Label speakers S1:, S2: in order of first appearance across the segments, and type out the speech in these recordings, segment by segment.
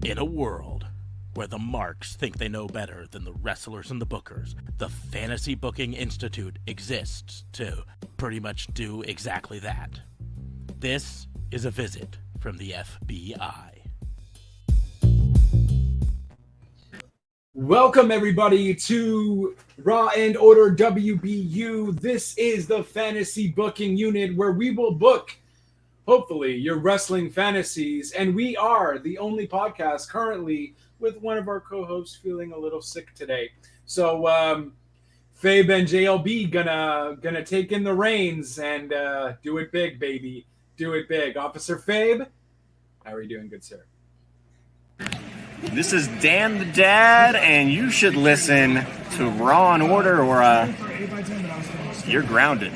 S1: In a world where the marks think they know better than the wrestlers and the bookers, the Fantasy Booking Institute exists to pretty much do exactly that. This is a visit from the FBI.
S2: Welcome, everybody, to Raw and Order WBU. This is the Fantasy Booking Unit where we will book, hopefully, your wrestling fantasies. And we are the only podcast currently with one of our co-hosts feeling a little sick today. So, Fabe and JLB gonna take in the reins and do it big, baby. Do it big. Officer Fabe, how are you doing, good sir?
S3: This is Dan the Dad, and you should listen to Raw and Order or you're grounded.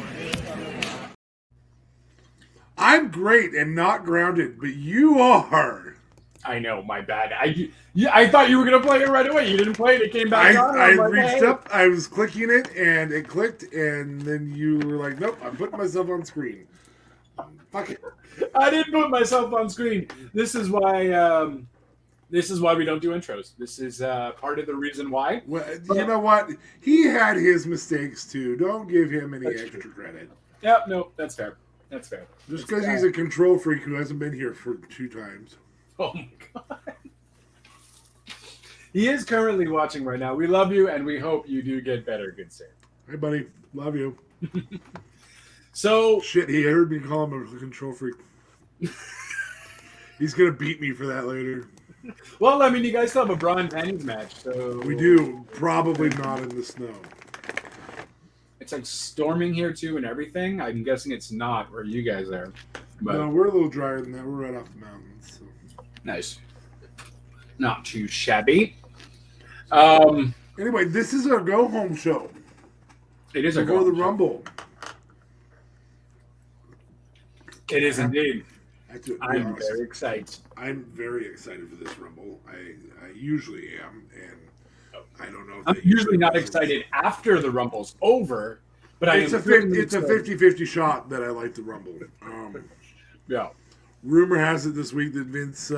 S4: I'm great and not grounded, but you are.
S2: I know, my bad. I thought you were going to play it right away. You didn't play it. It came back on.
S4: I reached up, I was clicking it, and it clicked, and then you were like, nope, I'm putting myself on screen. Fuck it.
S2: I didn't put myself on screen. This is why... This is why we don't do intros. This is part of the reason why.
S4: Well, you know what? He had his mistakes too. Don't give him any extra credit.
S2: Yep, no, that's fair. That's fair.
S4: Just because he's a control freak who hasn't been here for 2 times.
S2: Oh my god. He is currently watching right now. We love you, and we hope you do get better, good sir.
S4: Hey, buddy. Love you.
S2: So...
S4: Shit, he heard me call him a control freak. He's going to beat me for that later.
S2: Well, I mean, you guys still have a bra and panties match, so...
S4: We do. Probably not in the snow.
S2: It's like storming here, too, and everything. I'm guessing it's not where you guys are. But...
S4: No, we're a little drier than that. We're right off the mountains. So.
S2: Nice. Not too shabby.
S4: Anyway, this is our go-home show.
S2: It is a
S4: go to the Rumble.
S2: It is indeed.
S4: I'm
S2: very excited.
S4: I'm very excited for this Rumble. I usually am, and I don't know if
S2: I'm usually not excited after the Rumble's over, but
S4: it's a 50-50 shot that I like the Rumble.
S2: Yeah.
S4: Rumor has it this week that Vince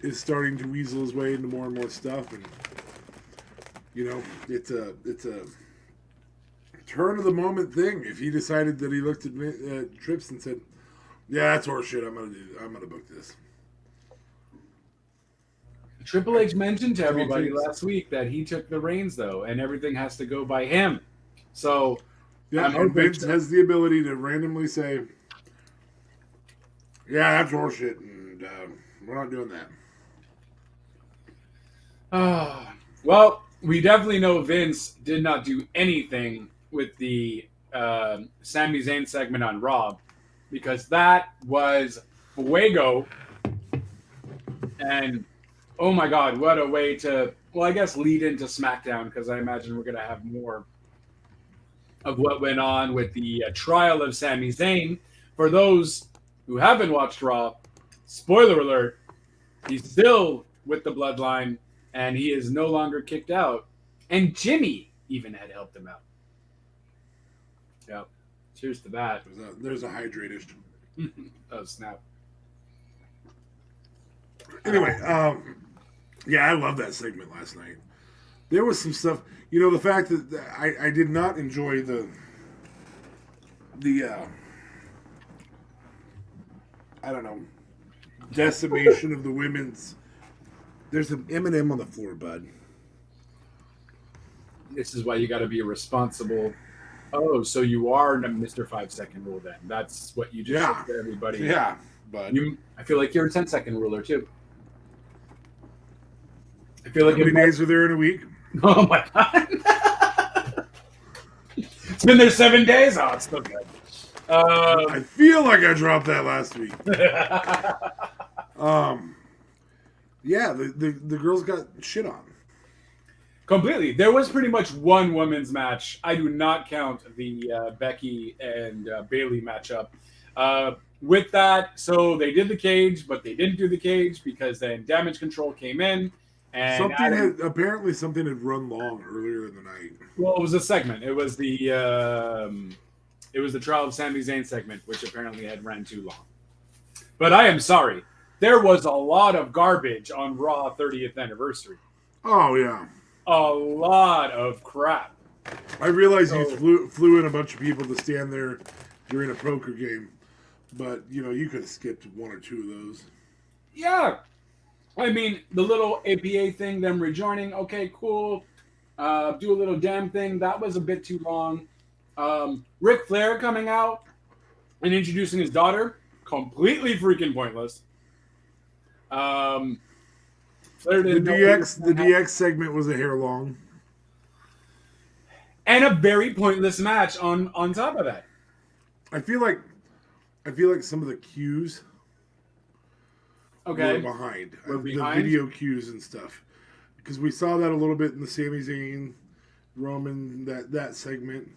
S4: is starting to weasel his way into more and more stuff, and you know, it's a turn of the moment thing. If he decided that he looked at Trips and said, "Yeah, that's horseshit. I'm gonna book this."
S2: Triple H mentioned to everybody last week that he took the reins, though, and everything has to go by him. So,
S4: yeah, and Vince has the ability to randomly say, "Yeah, that's horseshit," and we're not doing that.
S2: Well, we definitely know Vince did not do anything with the Sami Zayn segment on Raw, because that was fuego. And, oh my God, what a way to, well, I guess lead into SmackDown, because I imagine we're going to have more of what went on with the trial of Sami Zayn. For those who haven't watched Raw, spoiler alert, he's still with the bloodline, and he is no longer kicked out. And Jimmy even had helped him out. Yep. Cheers to that.
S4: There's a hydrated.
S2: Oh, snap.
S4: Anyway, yeah, I love that segment last night. There was some stuff, you know, the fact that I did not enjoy the I don't know, decimation of the women's. There's an M&M on the floor, bud.
S2: This is why you got to be responsible. Oh, so you are Mr. 5-second rule then. That's what you just said to everybody.
S4: Yeah, bud.
S2: I feel like you're a 10-second ruler, too. I feel like
S4: how many days are there in a week?
S2: Oh, my God. It's been there 7 days? Oh, it's still good.
S4: I feel like I dropped that last week. Yeah, the girls got shit on.
S2: Completely. There was pretty much one women's match. I do not count the Becky and Bayley matchup. With that, so they did the cage, but they didn't do the cage because then Damage Control came in. And
S4: apparently something had run long earlier in the night.
S2: Well, it was a segment. It was the trial of Sami Zayn segment, which apparently had ran too long. But I am sorry. there was a lot of garbage on Raw 30th anniversary.
S4: Oh yeah.
S2: A lot of crap.
S4: I realize you flew in a bunch of people to stand there during a poker game, but you could have skipped one or two of those.
S2: Yeah. I mean, the little APA thing, them rejoining, okay, cool. Do a little damn thing. That was a bit too long. Ric Flair coming out and introducing his daughter, completely freaking pointless. Flair
S4: The
S2: didn't know
S4: the DX segment was a hair long.
S2: and a very pointless match on top of that.
S4: I feel like some of the cues were behind.
S2: Were
S4: The
S2: behind?
S4: video cues and stuff. Because we saw that a little bit in the Sami Zayn, Roman, that segment.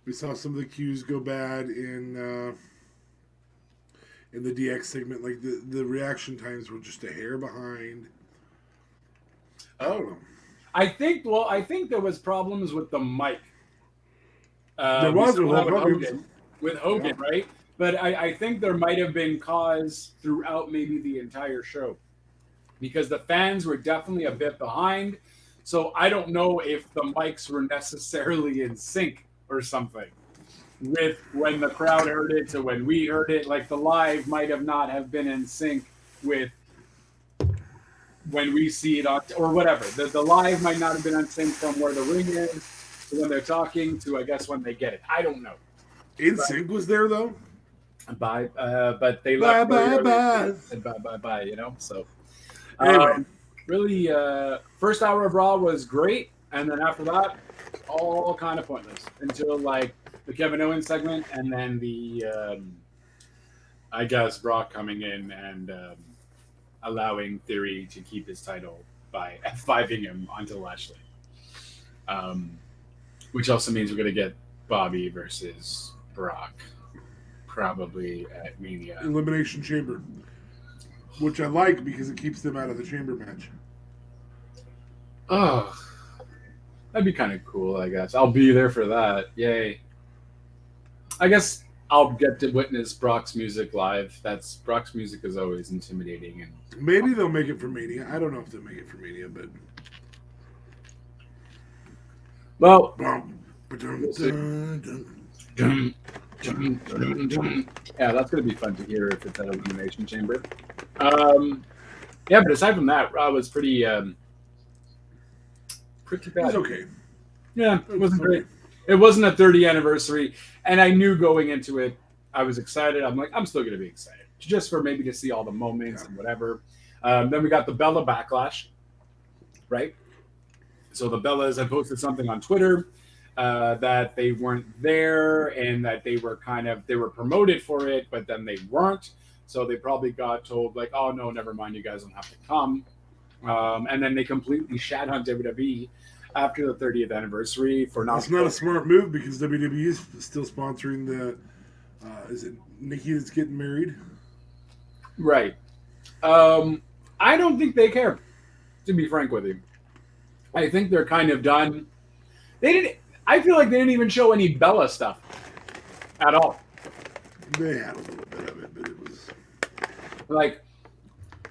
S4: We saw some of the cues go bad in the DX segment. Like the reaction times were just a hair behind.
S2: Oh. I think there was problems with the mic.
S4: There was
S2: with Hogan, right? But I think there might have been cause throughout maybe the entire show because the fans were definitely a bit behind. So I don't know if the mics were necessarily in sync or something with when the crowd heard it to when we heard it. Like the live might have not have been in sync with when we see it on, or whatever. The live might not have been in sync from where the ring is to when they're talking to, I guess, when they get it. I don't know.
S4: Sync was there though.
S2: Bye, but they left.
S4: Bye.
S2: Said bye. So
S4: Anyway,
S2: really, first hour of Raw was great, and then after that, all kind of pointless until like the Kevin Owens segment, and then the I guess Brock coming in and allowing Theory to keep his title by F5ing him onto Lashley, which also means we're gonna get Bobby versus Brock. Probably at Mania.
S4: Elimination Chamber. Which I like because it keeps them out of the chamber match.
S2: Oh, that'd be kind of cool, I guess. I'll be there for that. Yay. I guess I'll get to witness Brock's music live. Brock's music is always intimidating. And
S4: maybe they'll make it for Mania. I don't know if they'll make it for Mania, but...
S2: Well... Yeah, that's going to be fun to hear if it's at Elimination Chamber. Yeah, but aside from that, Raw was pretty bad.
S4: It was okay.
S2: Yeah, it wasn't great. It wasn't a 30th anniversary, and I knew going into it, I was excited. I'm like, I'm still going to be excited, just for maybe to see all the moments and whatever. Then we got the Bella backlash, right? So the Bellas had posted something on Twitter that they weren't there and that they were promoted for it, but then they weren't. So they probably got told like, oh no, never mind, you guys don't have to come. And then they completely shat on WWE after the 30th anniversary for not.
S4: It's not a smart move because WWE is still sponsoring the. Is it Nikki that's getting married?
S2: Right. I don't think they care, to be frank with you. I think they're kind of done. I feel like they didn't even show any Bella stuff at all.
S4: They had a little bit of it, but it was
S2: like,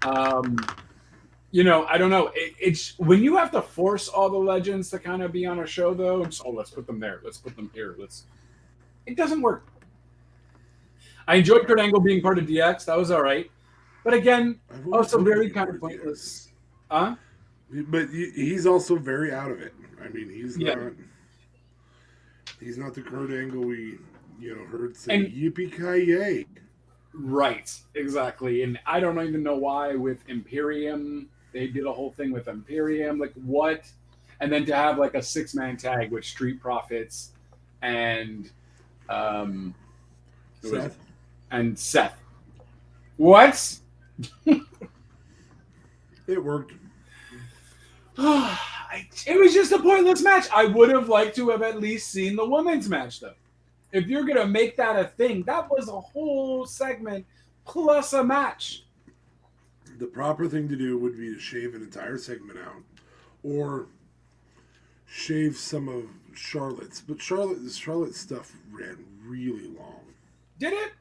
S2: I don't know. It's when you have to force all the legends to kind of be on a show, though. Just, let's put them there. Let's put them here. It doesn't work. I enjoyed Kurt Angle being part of DX. That was all right. But again, also very kind of pointless. Huh?
S4: But he's also very out of it. I mean, he's not. He's not the Kurt Angle we, heard say yippee-ki-yay.
S2: Right, exactly. And I don't even know why with Imperium, they did a whole thing with Imperium. Like, what? And then to have, like, a 6-man tag with Street Profits and
S4: Seth.
S2: And Seth. What?
S4: It worked.
S2: It was just a pointless match. I would have liked to have at least seen the women's match, though. If you're going to make that a thing, that was a whole segment plus a match.
S4: The proper thing to do would be to shave an entire segment out or shave some of Charlotte's. But Charlotte's stuff ran really long.
S2: Did it?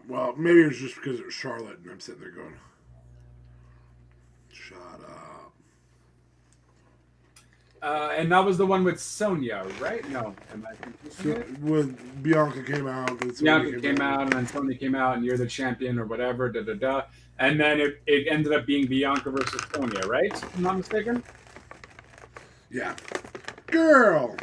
S4: Well, maybe it was just because it was Charlotte, and I'm sitting there going, "Shut up."
S2: And that was the one with Sonya, right? No, am I confusing it?
S4: When Bianca came out, and
S2: Bianca came out, and then Sonya came out, and you're the champion or whatever, da da da. And then it ended up being Bianca versus Sonya, right? If I'm not mistaken.
S4: Yeah, girl.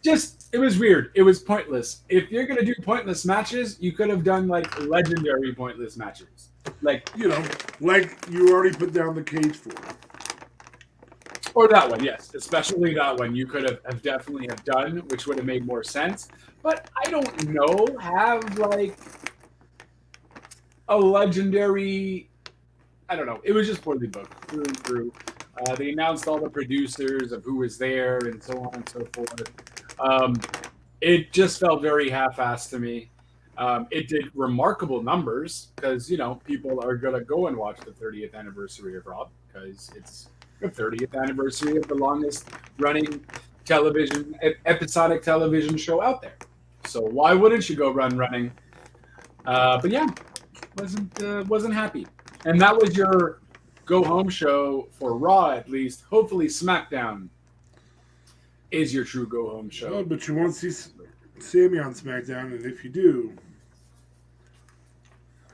S2: Just it was weird. It was pointless. If you're gonna do pointless matches, you could have done like legendary pointless matches, like
S4: like you already put down the cage for it.
S2: Or that one, yes, especially that one. You could have definitely have done, which would have made more sense. But I don't know, have like a legendary. I don't know. It was just poorly booked through and through. They announced all the producers of who was there and so on and so forth. It just felt very half-assed to me. It did remarkable numbers because people are gonna go and watch the 30th anniversary of Raw because it's the 30th anniversary of the longest running episodic television show out there. So why wouldn't you go running? But yeah, wasn't happy. And that was your go home show for Raw, at least. Hopefully SmackDown is your true go home show.
S4: Oh, but you won't see Sammy on SmackDown, and if you do,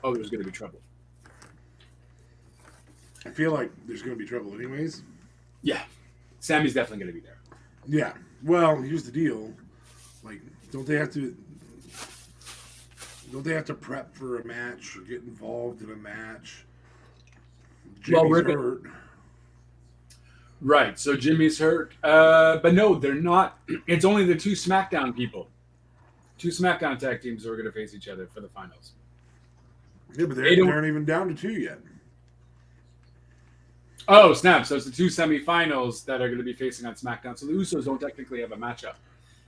S2: there's going to be trouble.
S4: I feel like there's going to be trouble anyways.
S2: Yeah. Sammy's definitely going to be there.
S4: Yeah. Well, here's the deal. Like, don't they have to prep for a match or get involved in a match? Jimmy's hurt.
S2: Right. So Jimmy's hurt. But no, they're not. It's only the two SmackDown people. Two SmackDown tag teams who are going to face each other for the finals.
S4: Yeah, but they aren't even down to two yet.
S2: Oh, snap. So it's the two semifinals that are going to be facing on SmackDown. So the Usos don't technically have a matchup.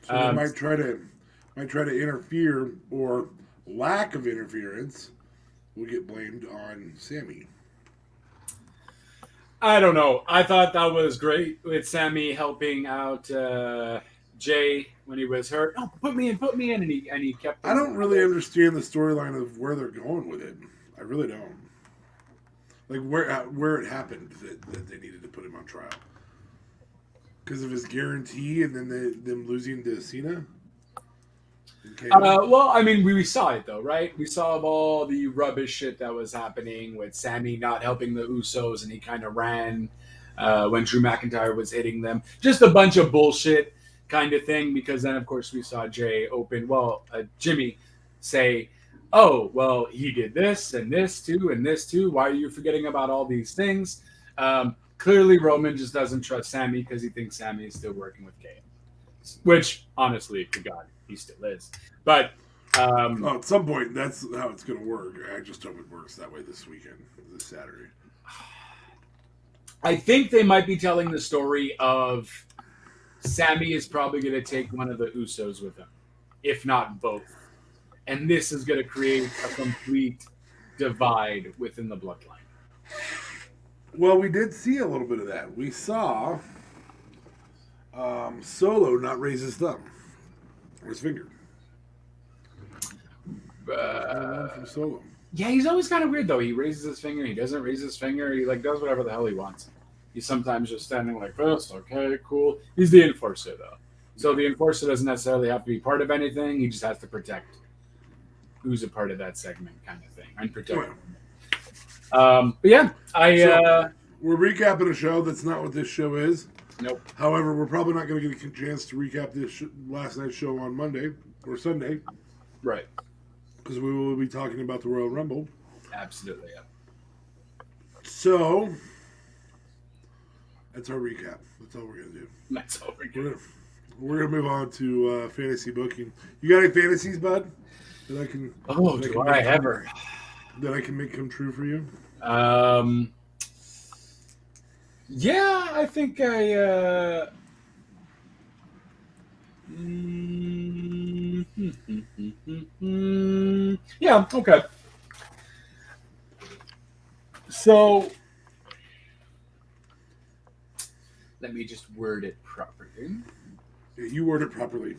S4: So they might try to interfere, or lack of interference will get blamed on Sammy.
S2: I don't know. I thought that was great with Sammy helping out Jay when he was hurt. Oh, put me in, and he kept.
S4: I don't really understand the storyline of where they're going with it. I really don't. Like where it happened that they needed to put him on trial because of his guarantee, and then them losing to Cena.
S2: Well, I mean, we saw it though, right? We saw all the rubbish shit that was happening with Sammy not helping the Usos, and he kind of ran when Drew McIntyre was hitting them. Just a bunch of bullshit kind of thing. Because then, of course, we saw Jimmy say, "Oh, well, he did this and this too and this too. Why are you forgetting about all these things?" Clearly, Roman just doesn't trust Sammy because he thinks Sammy is still working with Kane, which, honestly, to God, he still is. But
S4: at some point, that's how it's going to work. I just hope it works that way this Saturday.
S2: I think they might be telling the story of Sammy is probably going to take one of the Usos with him, if not both. And this is going to create a complete divide within the bloodline.
S4: Well, we did see a little bit of that. We saw Solo not raise his thumb or his finger. From Solo.
S2: Yeah, he's always kind of weird though. He raises his finger, he doesn't raise his finger. He does whatever the hell he wants. He's sometimes just standing like this. Okay, cool. He's the enforcer though, so the enforcer doesn't necessarily have to be part of anything. He just has to protect who's a part of that segment, kind of thing, and protect. But yeah,
S4: we're recapping a show that's not what this show is.
S2: Nope.
S4: However, we're probably not going to get a chance to recap this last night's show on Monday or Sunday.
S2: Right.
S4: Because we will be talking about the Royal Rumble.
S2: Absolutely, yeah.
S4: So, that's our recap. That's all we're going to do.
S2: That's all we're going to do.
S4: We're going to move on to fantasy booking. You got any fantasies, bud? That I can.
S2: Oh, do I ever?
S4: That I can make come true for you?
S2: Yeah, I think I. Yeah, okay. So, let me just word it properly.
S4: Yeah, you word it properly.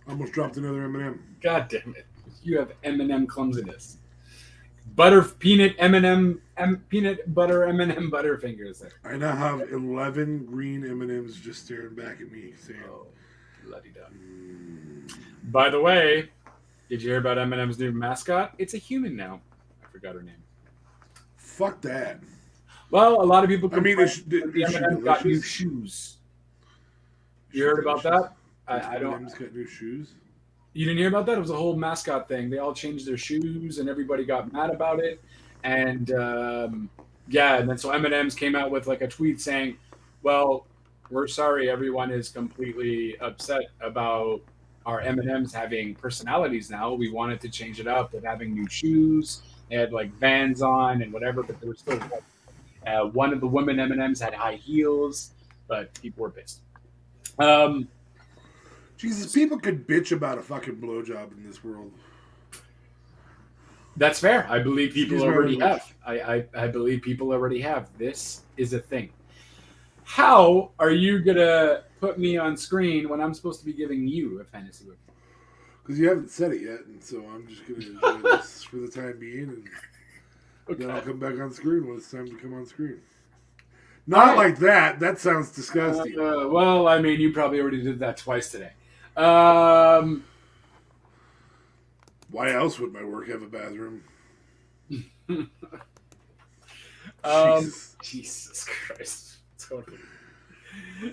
S4: Almost dropped another M&M.
S2: God damn it. You have M&M clumsiness. Peanut butter M&M Butterfingers. There.
S4: I now have 11 green M&Ms just staring back at me, saying,
S2: Bloody-da. By the way, did you hear about M&M's new mascot? It's a human now. I forgot her name.
S4: fuck that.
S2: Well, a lot of people
S4: I mean,
S2: complain that the
S4: is she
S2: M&M got new
S4: delicious?
S2: shoes. You heard about that? I don't.
S4: M&M's got new shoes.
S2: You didn't hear about that? It was a whole mascot thing. They all changed their shoes, and everybody got mad about it. And and then so M&M's came out with like a tweet saying, "Well, we're sorry, everyone is completely upset about our M&M's having personalities now. We wanted to change it up with having new shoes. They had like Vans on and whatever, but they were still one of the women M&M's had high heels, but people were pissed."
S4: Jesus, people could bitch about a fucking blowjob in this world.
S2: That's fair. I believe people
S4: Excuse my
S2: already
S4: language.
S2: have. I believe people already have. This is a thing. How are you gonna put me on screen when I'm supposed to be giving you a fantasy book?
S4: Because you haven't said it yet, and so I'm just going to enjoy this for the time being, and then I'll come back on screen when it's time to come on screen. Not
S2: Alright.
S4: like that. That sounds disgusting.
S2: Well, I mean, you probably already did that twice today.
S4: Why else would my work have a bathroom?
S2: Jesus Christ. Totally.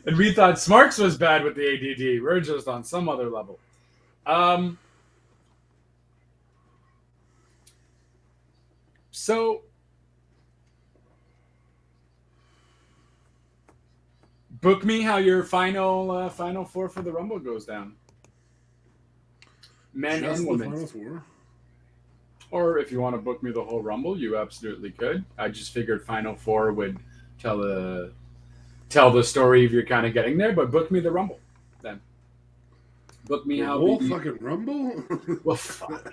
S2: And we thought Smarks was bad with the ADD. We're just on some other level. So book me how your final four for the Rumble goes down. Men
S4: Just
S2: and
S4: the
S2: women.
S4: final four?
S2: Or if you want to book me the whole Rumble, you absolutely could. I just figured Final Four would tell the story if you're kind of getting there, but book me the Rumble then. Book me
S4: The
S2: how
S4: whole
S2: the
S4: fucking Rumble?
S2: well, fuck.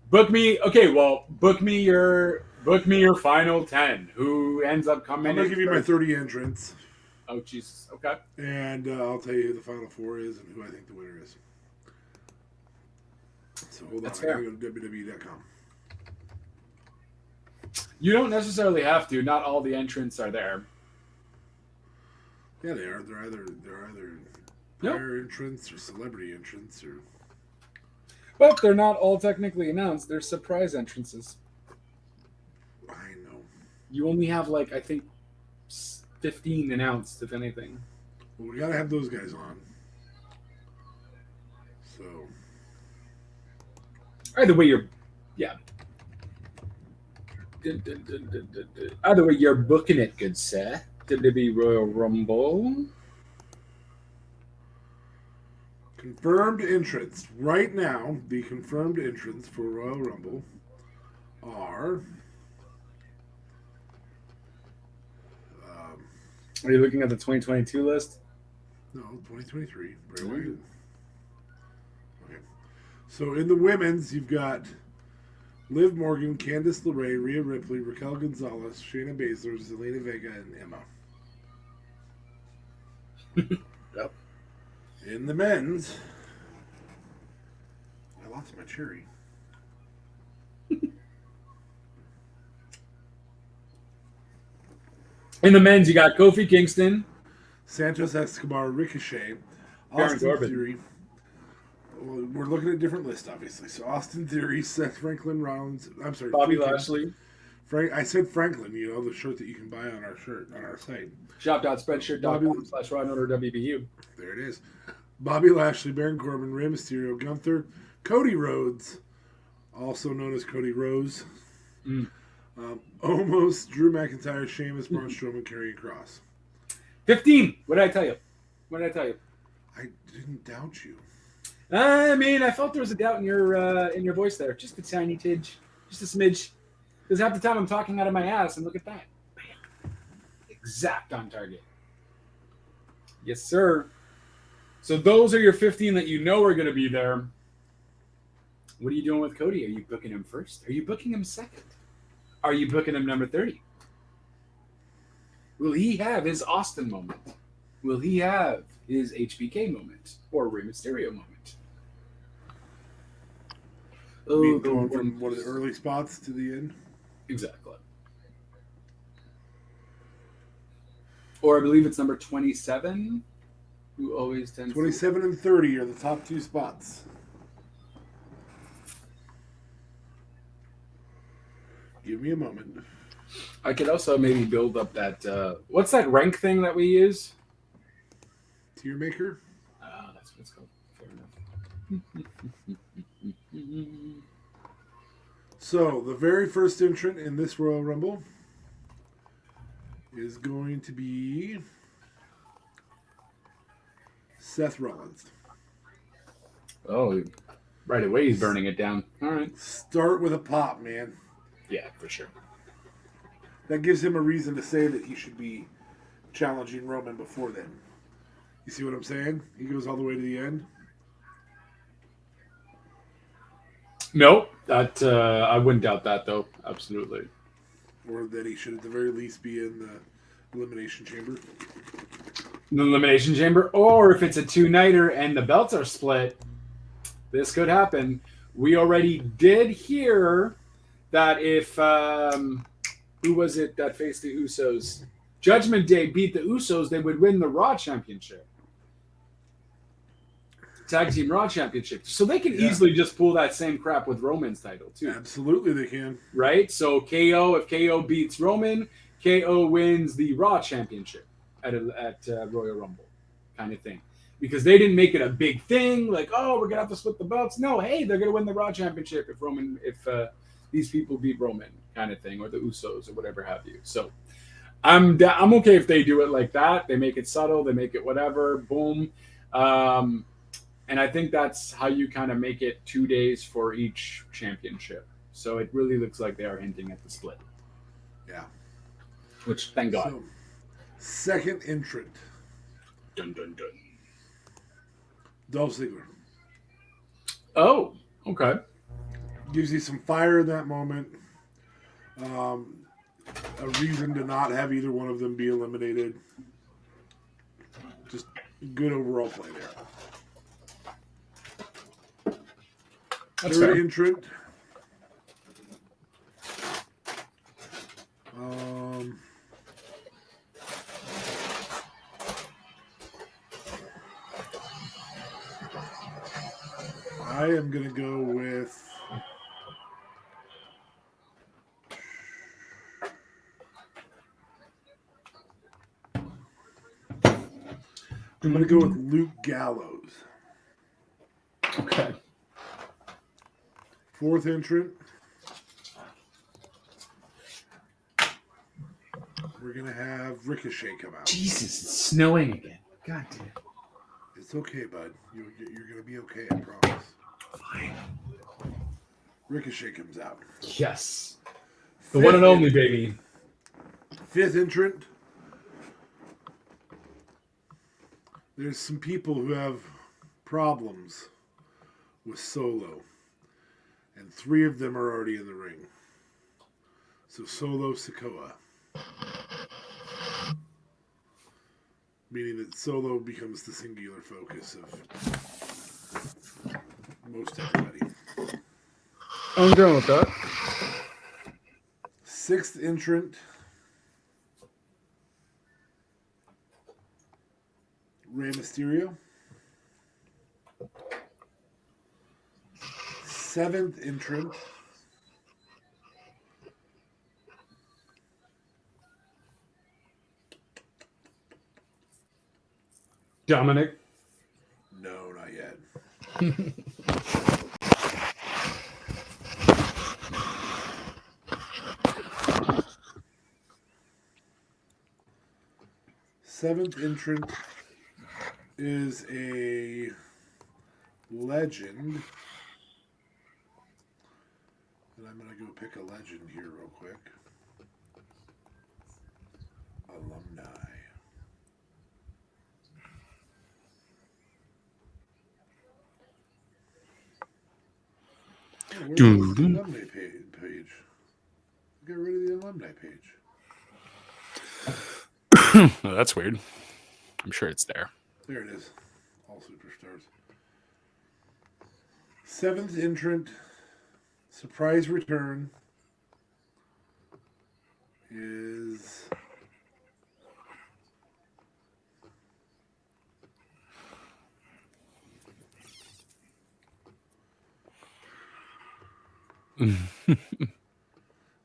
S2: Book me. Okay, well, book me your final 10. Who ends up coming?
S4: I'm going
S2: in
S4: to give you my
S2: first?
S4: 30 entrants,
S2: Oh Jesus. Okay.
S4: and I'll tell you who the final four is and who I think the winner is. So hold
S2: That's
S4: on,
S2: fair.
S4: I gotta go to WWE.com.
S2: You don't necessarily have to. Not all the entrants are there.
S4: Yeah, they are. They're either
S2: Nope.
S4: player entrants or celebrity entrants or.
S2: But they're not all technically announced. They're surprise entrances.
S4: I know.
S2: You only have like I think 15 announced, if anything.
S4: Well, we gotta have those guys on. So.
S2: Either way, Either way, you're booking it, good sir. WWE Royal Rumble.
S4: Confirmed entrants. Right now, the confirmed entrants for Royal Rumble are.
S2: Are you looking at the 2022 list?
S4: No, 2023. Bray Wyatt. Okay. So in the women's, you've got Liv Morgan, Candice LeRae, Rhea Ripley, Raquel Gonzalez, Shayna Baszler, Zelina Vega, and Emma.
S2: Yep.
S4: In the men's, I lost my cherry.
S2: In the men's, you got Kofi Kingston.
S4: Santos Escobar, Ricochet,
S2: Baron
S4: Austin
S2: Corbin.
S4: Theory. Well, we're looking at different lists, obviously. So Austin Theory, Seth Franklin Rollins. I'm sorry,
S2: Bobby
S4: Franklin.
S2: Lashley.
S4: I said Franklin. You know the shirt that you can buy on our site.
S2: Shop.spreadshirt.com/RawNorderWBU.
S4: There it is. Bobby Lashley, Baron Corbin, Rey Mysterio, Gunther, Cody Rhodes, also known as Cody Rose. Omos, Drew McIntyre, Sheamus, Braun Strowman, Karrion Kross.
S2: 15. What did I tell you?
S4: I didn't doubt you.
S2: I mean, I felt there was a doubt in your voice there. Just a tiny tidge. Just a smidge. Because half the time I'm talking out of my ass, and look at that. Bam. Exact on target. Yes, sir. So those are your 15 that you know are going to be there. What are you doing with Cody? Are you booking him first? Are you booking him second? Are you booking him number 30? Will he have his Austin moment? Will he have his HBK moment? Or Rey Mysterio moment? Oh,
S4: mean
S2: the
S4: going
S2: one
S4: from one of the early spots to the end?
S2: exactly. Or I believe it's number 27, who always tends
S4: 27 and 30 are the top two spots. Give me a moment.
S2: I could also maybe build up that. What's that rank thing that we use?
S4: Tier maker?
S2: That's what it's called. Fair enough.
S4: So, the very first entrant in this Royal Rumble is going to be Seth Rollins.
S2: Oh, right away he's burning it down. All right.
S4: Start with a pop, man.
S2: Yeah, for sure.
S4: That gives him a reason to say that he should be challenging Roman before then. You see what I'm saying? He goes all the way to the end.
S2: Nope. That I wouldn't doubt that though. Absolutely.
S4: Or that he should at the very least be in the Elimination Chamber.
S2: The Elimination Chamber, or if it's a two-nighter and the belts are split, this could happen. We already did hear that if who was it that faced the Usos? Judgment Day beat the Usos, they would win the Raw Championship. Tag Team Raw Championship. So they can easily just pull that same crap with Roman's title, too.
S4: Absolutely they can.
S2: Right? So if KO beats Roman, KO wins the Raw Championship at Royal Rumble kind of thing. Because they didn't make it a big thing, like, oh, we're going to have to split the belts. No, hey, they're going to win the Raw Championship if these people beat Roman kind of thing, or the Usos or whatever have you. So I'm okay if they do it like that. They make it subtle. They make it whatever. Boom. And I think that's how you kind of make it 2 days for each championship. So it really looks like they are hinting at the split.
S4: Yeah.
S2: Which, thank God.
S4: So, second entrant.
S2: Dun, dun, dun.
S4: Dolph Ziggler.
S2: Oh, okay.
S4: Gives you some fire in that moment. A reason to not have either one of them be eliminated. Just good overall play there.
S2: That's
S4: Third
S2: fair.
S4: entrant. I am going to go with Luke Gallows.
S2: Okay.
S4: Fourth entrant. We're going to have Ricochet come out.
S2: Jesus, it's snowing again. God damn.
S4: It's okay, bud. You're going to be okay, I promise.
S2: Fine.
S4: Ricochet comes out.
S2: Yes. The one and only, baby.
S4: Fifth entrant. There's some people who have problems with Solo. And 3 of them are already in the ring. So Solo Sikoa. Meaning that Solo becomes the singular focus of most everybody.
S2: I'm down with that.
S4: Sixth entrant. Rey Mysterio. Seventh entrant.
S2: Dominic.
S4: No, not yet. Seventh entrant is a legend. And I'm going to go pick a legend here real quick. Alumni. Oh, where's the alumni page? Get rid of the alumni page.
S2: Oh, that's weird. I'm sure it's there.
S4: There it is. All superstars. Seventh entrant Surprise return is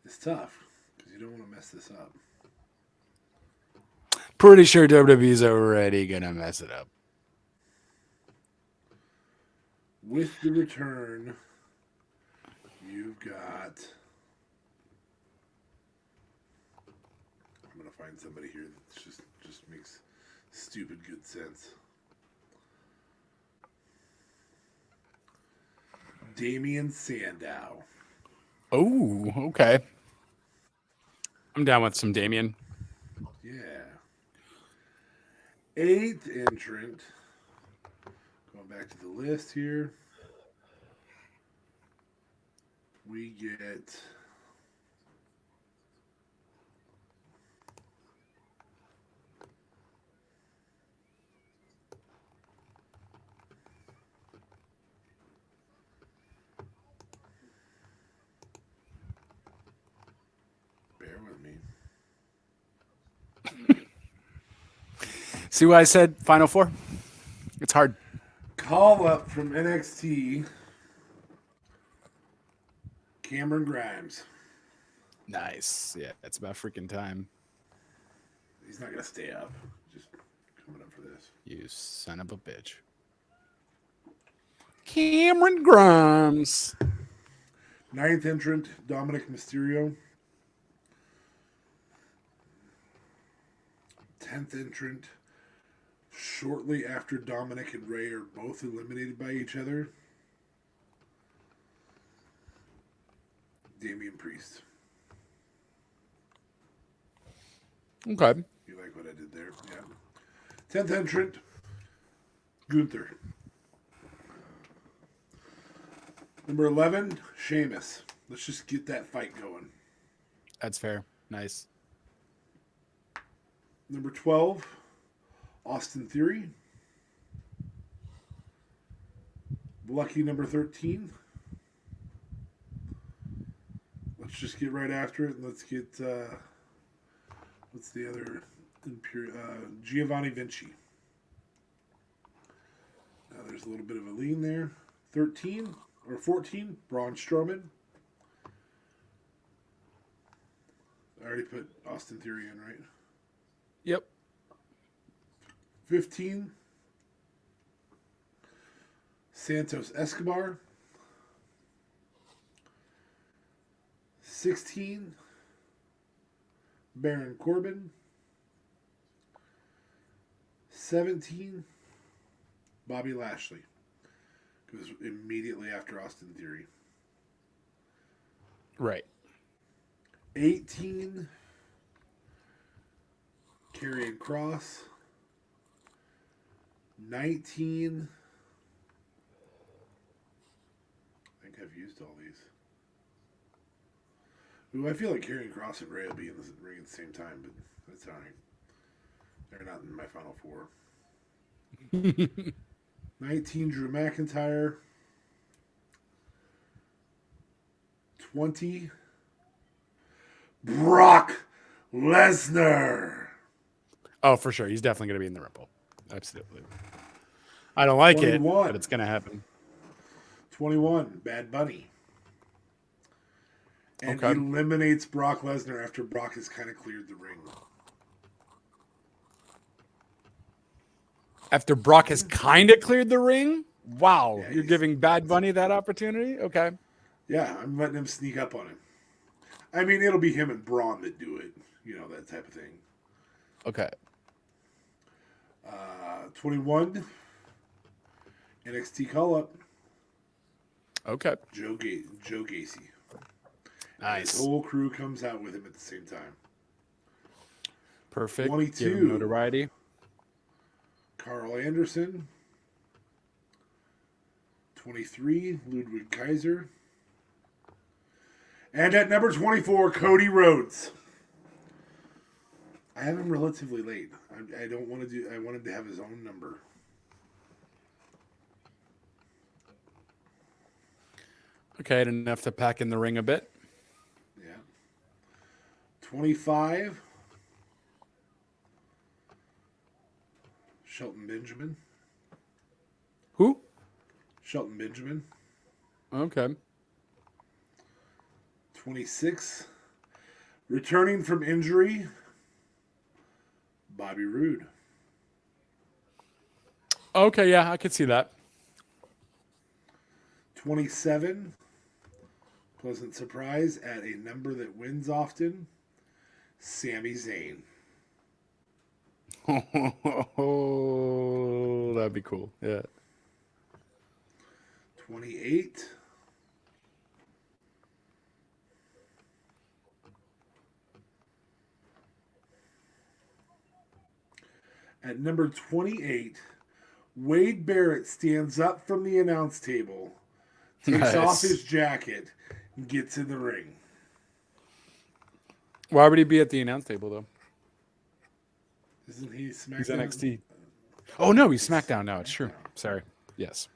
S4: it's tough because you don't want to mess this up.
S5: Pretty sure WWE's already gonna mess it up.
S4: With the return, you've got. I'm gonna find somebody here that just makes stupid good sense. Damian Sandow.
S5: Oh, okay. I'm down with some Damien.
S4: Yeah. 8th entrant. Going back to the list here. We get bear with me.
S5: See why I said Final Four? It's hard.
S4: Call up from NXT. Cameron Grimes.
S5: Nice. Yeah, it's about freaking time.
S4: He's not gonna stay up. Just coming up for this.
S5: You son of a bitch. Cameron Grimes.
S4: 9th entrant, Dominic Mysterio. 10th entrant, shortly after Dominic and Ray are both eliminated by each other, Damian Priest.
S5: Okay.
S4: You like what I did there? Yeah. 10th entrant, Gunther. Number 11, Sheamus. Let's just get that fight going.
S5: That's fair. Nice.
S4: Number 12, Austin Theory. Lucky number 13. Let's just get right after it. Let's get, what's the other? Giovanni Vinci. Now there's a little bit of a lean there. 13 or 14, Braun Strowman. I already put Austin Theory in, right?
S5: Yep.
S4: 15, Santos Escobar. 16, Baron Corbin. 17, Bobby Lashley. Goes immediately after Austin Theory.
S5: Right.
S4: 18, Karrion Kross. 19. I think I've used all these. Ooh, I feel like Karrion Kross and Ray will be in the ring at the same time, but that's all right. They're not in my final four. 19, Drew McIntyre. 20, Brock Lesnar.
S5: Oh, for sure. He's definitely going to be in the Rumble. Absolutely. I don't like
S4: 21.
S5: it, but it's going to happen.
S4: 21, Bad Bunny. And
S5: Okay.
S4: eliminates Brock Lesnar after Brock has kind of cleared the ring.
S5: After Brock has kind of cleared the ring? Wow.
S4: Yeah,
S5: You're
S4: he's-
S5: giving Bad Bunny that opportunity? Okay.
S4: Yeah, I'm letting him sneak up on him. I mean, it'll be him and Braun that do it. You know, that type of thing.
S5: Okay.
S4: 21, NXT call-up,
S5: Okay.
S4: Joe Gacy.
S5: Nice.
S4: His whole crew comes out with him at the same time.
S5: Perfect.
S4: 22.
S5: Give him notoriety.
S4: Carl Anderson. 23, Ludwig Kaiser. And at number 24, Cody Rhodes. I have him relatively late. I don't want to do. I wanted to have his own number.
S5: Okay, had enough to pack in the ring a bit.
S4: Yeah. 25. Shelton Benjamin.
S5: Who?
S4: Shelton Benjamin.
S5: Okay.
S4: 26. Returning from injury, Bobby Roode.
S5: Okay, yeah, I could see that.
S4: 27. Pleasant surprise at a number that wins often, Sami Zayn.
S5: Oh, that'd be cool. Yeah.
S4: 28. At number 28, Wade Barrett stands up from the announce table, takes off his jacket, and gets in the ring.
S5: Why would he be at the announce table, though?
S4: Isn't he SmackDown?
S5: He's NXT. Oh, no, he's SmackDown now. It's true. Sorry. Yes.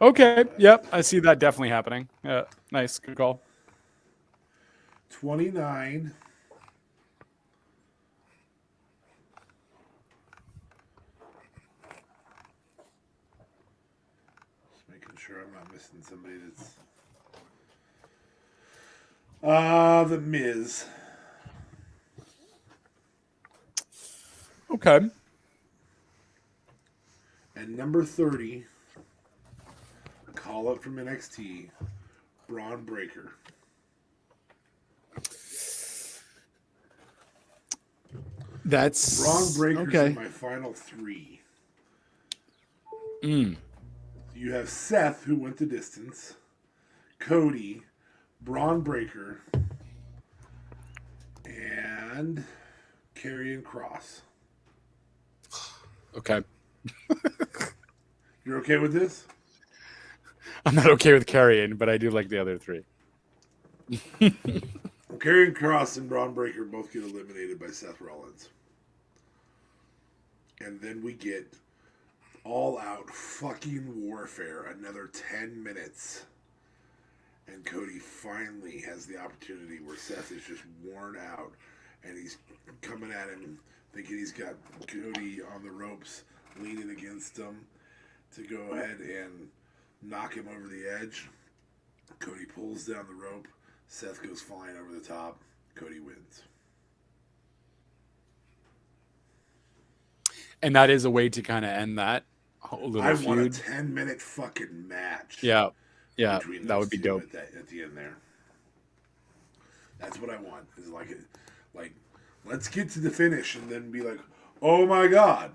S5: Okay. Yep. I see that definitely happening. Yeah. Nice. Good call.
S4: 29. Just making sure I'm not missing somebody that's... The Miz.
S5: Okay.
S4: And number 30, call up from NXT, Braun Breaker.
S5: That's
S4: Braun Breaker's
S5: okay.
S4: in my final 3.
S5: Mm.
S4: You have Seth, who went the distance, Cody, Braun Breaker, and Karrion Kross.
S5: Okay.
S4: You're okay with this?
S5: I'm not okay with carrying, but I do like the other 3.
S4: Well, Karrion Kross and Braun Breaker both get eliminated by Seth Rollins. And then we get all-out fucking warfare, another 10 minutes. And Cody finally has the opportunity where Seth is just worn out. And he's coming at him, thinking he's got Cody on the ropes, leaning against him to go ahead and knock him over the edge. Cody pulls down the rope. Seth goes flying over the top. Cody wins.
S5: And that is a way to kind of end that whole little feud.
S4: want a 10-minute fucking match.
S5: Yeah. Yeah,
S4: between
S5: that
S4: those
S5: would be
S4: two
S5: dope.
S4: at the end there. That's what I want. Is like let's get to the finish and then be like, oh my god.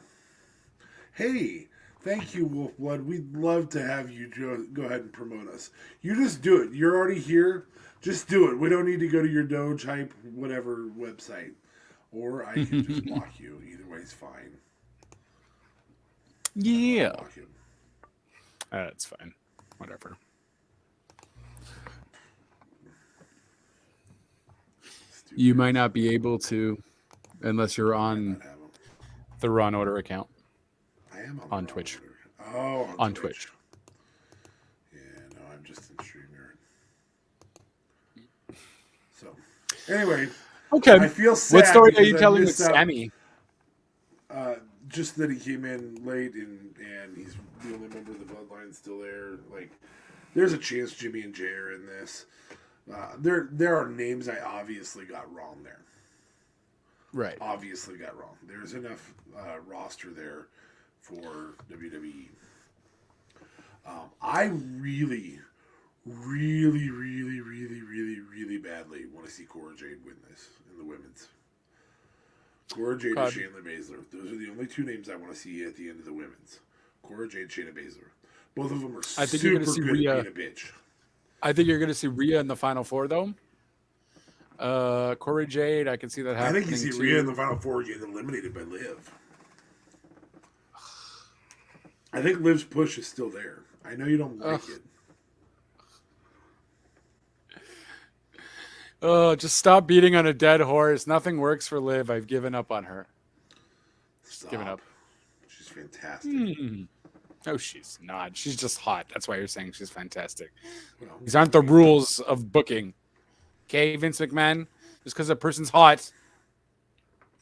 S4: Hey, thank you, Wolfblood. We'd love to have you go ahead and promote us. You just do it. You're already here. Just do it. We don't need to go to your Doge Hype, whatever website. Or I can just block you. Either way is fine.
S5: Yeah.
S4: Block you.
S5: That's fine. Whatever. You might not be able to unless you're on the Raw Order account.
S4: I am
S5: on Twitch.
S4: Order. Oh,
S5: on Twitch.
S4: Yeah, no, I'm just in StreamYard. So, anyway.
S5: Okay.
S4: I feel sad.
S5: What story are you
S4: because
S5: telling with Sammy?
S4: Just that he came in late and he's the only member of the bloodline still there. Like, there's a chance Jimmy and Jay are in this. There are names I obviously got wrong there.
S5: Right.
S4: Obviously got wrong. There's enough roster there for WWE. I really, really, really, really, really, really badly want to see Cora Jade win this in the women's. Cora Jade and Shayna Baszler. Those are the only 2 names I want to see at the end of the women's. Cora Jade, Shayna Baszler. Both of them are super good at being a bitch.
S5: I think you're going to see Rhea in the Final Four, though. Cora Jade, I can see that happening.
S4: I think you see Rhea in the Final Four getting eliminated by Liv. I think Liv's push is still there. I know you don't like it.
S5: Just stop beating on a dead horse. Nothing works for Liv. I've given up on her.
S4: Stop.
S5: Given up.
S4: She's fantastic.
S5: No, she's not. She's just hot. That's why you're saying she's fantastic.
S4: Well,
S5: These aren't the rules of booking. Okay, Vince McMahon? Just because a person's hot,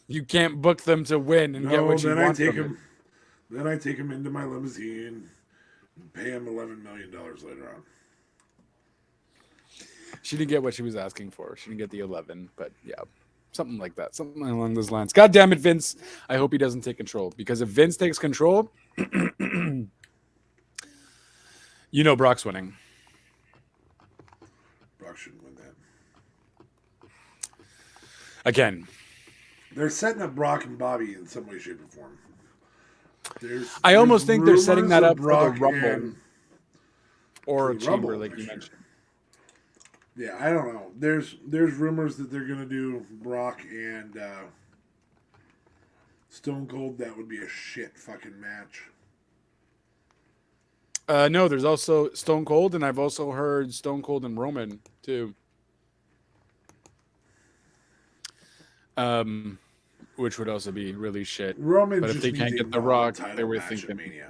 S5: you can't book them to win and get what you want from them.
S4: Then I take him into my limousine and pay him $11 million later on.
S5: She didn't get what she was asking for. She didn't get the 11, but yeah, something like that. Something along those lines. God damn it, Vince. I hope he doesn't take control, because if Vince takes control, you know Brock's winning.
S4: Brock shouldn't win that.
S5: Again.
S4: They're setting up Brock and Bobby in some way, shape, or form.
S5: I almost think they're setting that up
S4: Brock
S5: for the Rumble or Chamber, like you mentioned.
S4: Yeah, I don't know. There's rumors that they're gonna do Brock and Stone Cold. That would be a shit fucking match.
S5: No, there's also Stone Cold, and I've also heard Stone Cold and Roman too. Which would also be really shit.
S4: Roman,
S5: but if they can't get The Rock, they were thinking.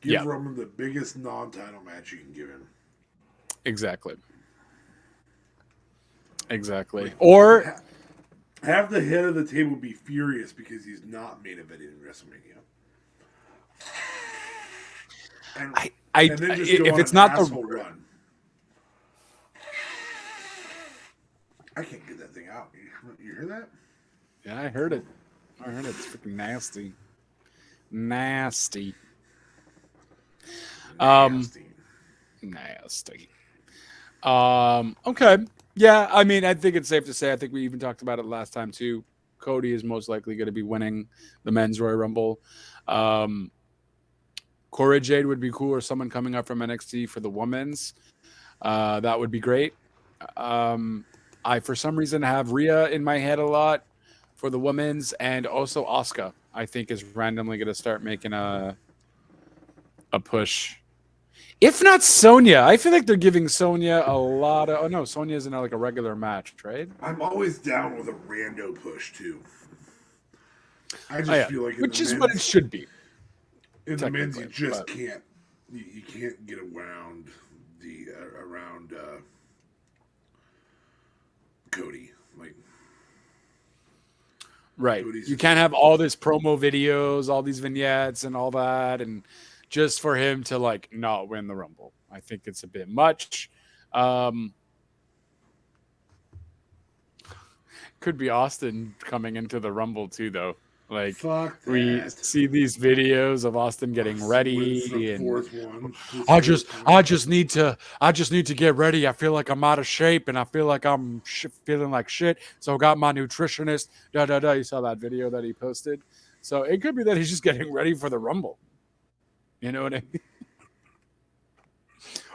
S4: Give Roman the biggest non-title match you can give him.
S5: Exactly. Or
S4: have the head of the table be furious because he's not main eventing in WrestleMania. And then just go
S5: if
S4: on
S5: it's
S4: an
S5: not
S4: asshole run. I can't get that thing out. You hear that?
S5: Yeah, I heard it. It's freaking nasty. Nasty. Okay. Yeah, I mean, I think it's safe to say, I think we even talked about it last time too. Cody is most likely going to be winning the men's Royal Rumble. Cora Jade would be cool, or someone coming up from NXT for the women's. That would be great. I, for some reason, have Rhea in my head a lot for the women's, and also Asuka, I think, is randomly going to start making a push. If not Sonya, I feel like they're giving Sonya a lot of. Oh no, Sonya's in like a regular match, right?
S4: I'm always down with a rando push too. I just feel like
S5: which is what it should be.
S4: In the men's, you just can't. You can't get around Cody. Like,
S5: right, you can't have all this promo videos, all these vignettes, and all that, and just for him to like not win the Rumble. I think it's a bit much. Could be Austin coming into the Rumble too, though. Like, we see these videos of Austin getting ready, and I just need to get ready. I feel like I'm out of shape, and I feel like I'm feeling like shit. So I got my nutritionist. You saw that video that he posted. So it could be that he's just getting ready for the Rumble. You know what I mean?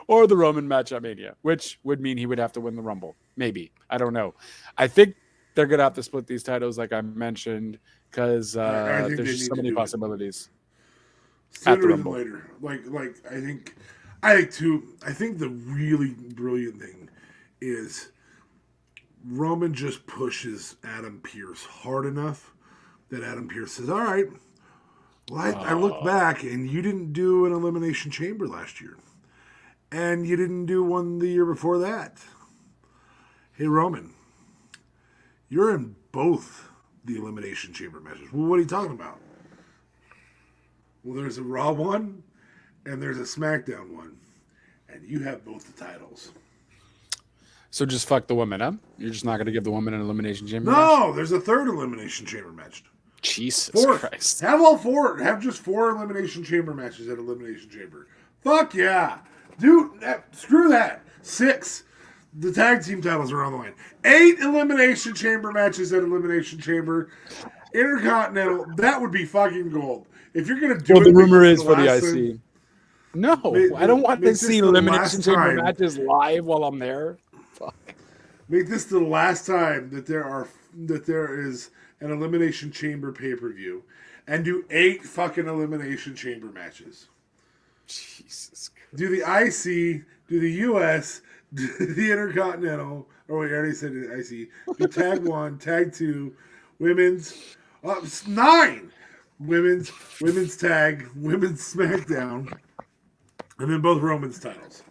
S5: Or the Roman match at Mania, which would mean he would have to win the Rumble. Maybe. I don't know. I think they're going to have to split these titles, like I mentioned, because there's just so many possibilities.
S4: Sooner than later. Like I think the really brilliant thing is Roman just pushes Adam Pearce hard enough that Adam Pearce says, all right, well, I look back, and you didn't do an Elimination Chamber last year. And you didn't do one the year before that. Hey, Roman, you're in both the Elimination Chamber matches. Well, what are you talking about? Well, there's a Raw one, and there's a SmackDown one. And you have both the titles.
S5: So just fuck the women, huh? You're just not going to give the woman an Elimination Chamber match?
S4: No, there's a third Elimination Chamber match.
S5: Jesus Christ.
S4: Have all four. Have just 4 Elimination Chamber matches at Elimination Chamber. Fuck yeah. Dude, screw that. 6. The tag team titles are on the line. 8 Elimination Chamber matches at Elimination Chamber. Intercontinental. That would be fucking gold. If you're going to do it.
S5: Well, the rumor is for the IC. No, I don't want to see Elimination Chamber matches live while I'm there. Fuck.
S4: Make this the last time that there is an Elimination Chamber pay-per-view, and do 8 fucking Elimination Chamber matches.
S5: Jesus Christ.
S4: Do the IC, do the US, do the Intercontinental, or wait, I already said the IC, do Tag 1, Tag 2, Women's, 9! women's tag, women's SmackDown, and then both Roman's titles.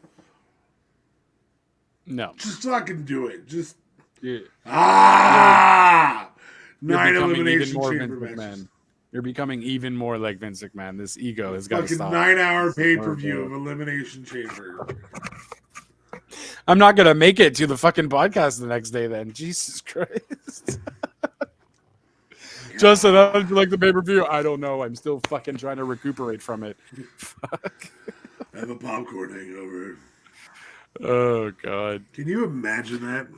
S5: No.
S4: Just fucking do it. Just
S5: You're
S4: 9
S5: becoming
S4: elimination
S5: even more
S4: chamber
S5: Vince
S4: matches.
S5: McMahon. You're becoming even more like Vince McMahon. This ego has got to
S4: Fucking
S5: stop.
S4: 9-hour pay-per-view of Elimination Chamber.
S5: I'm not gonna make it to the fucking podcast the next day. Then Jesus Christ. Justin, how did you like the pay-per-view? I don't know. I'm still fucking trying to recuperate from it. Fuck.
S4: I have a popcorn hangover.
S5: Oh God.
S4: Can you imagine that?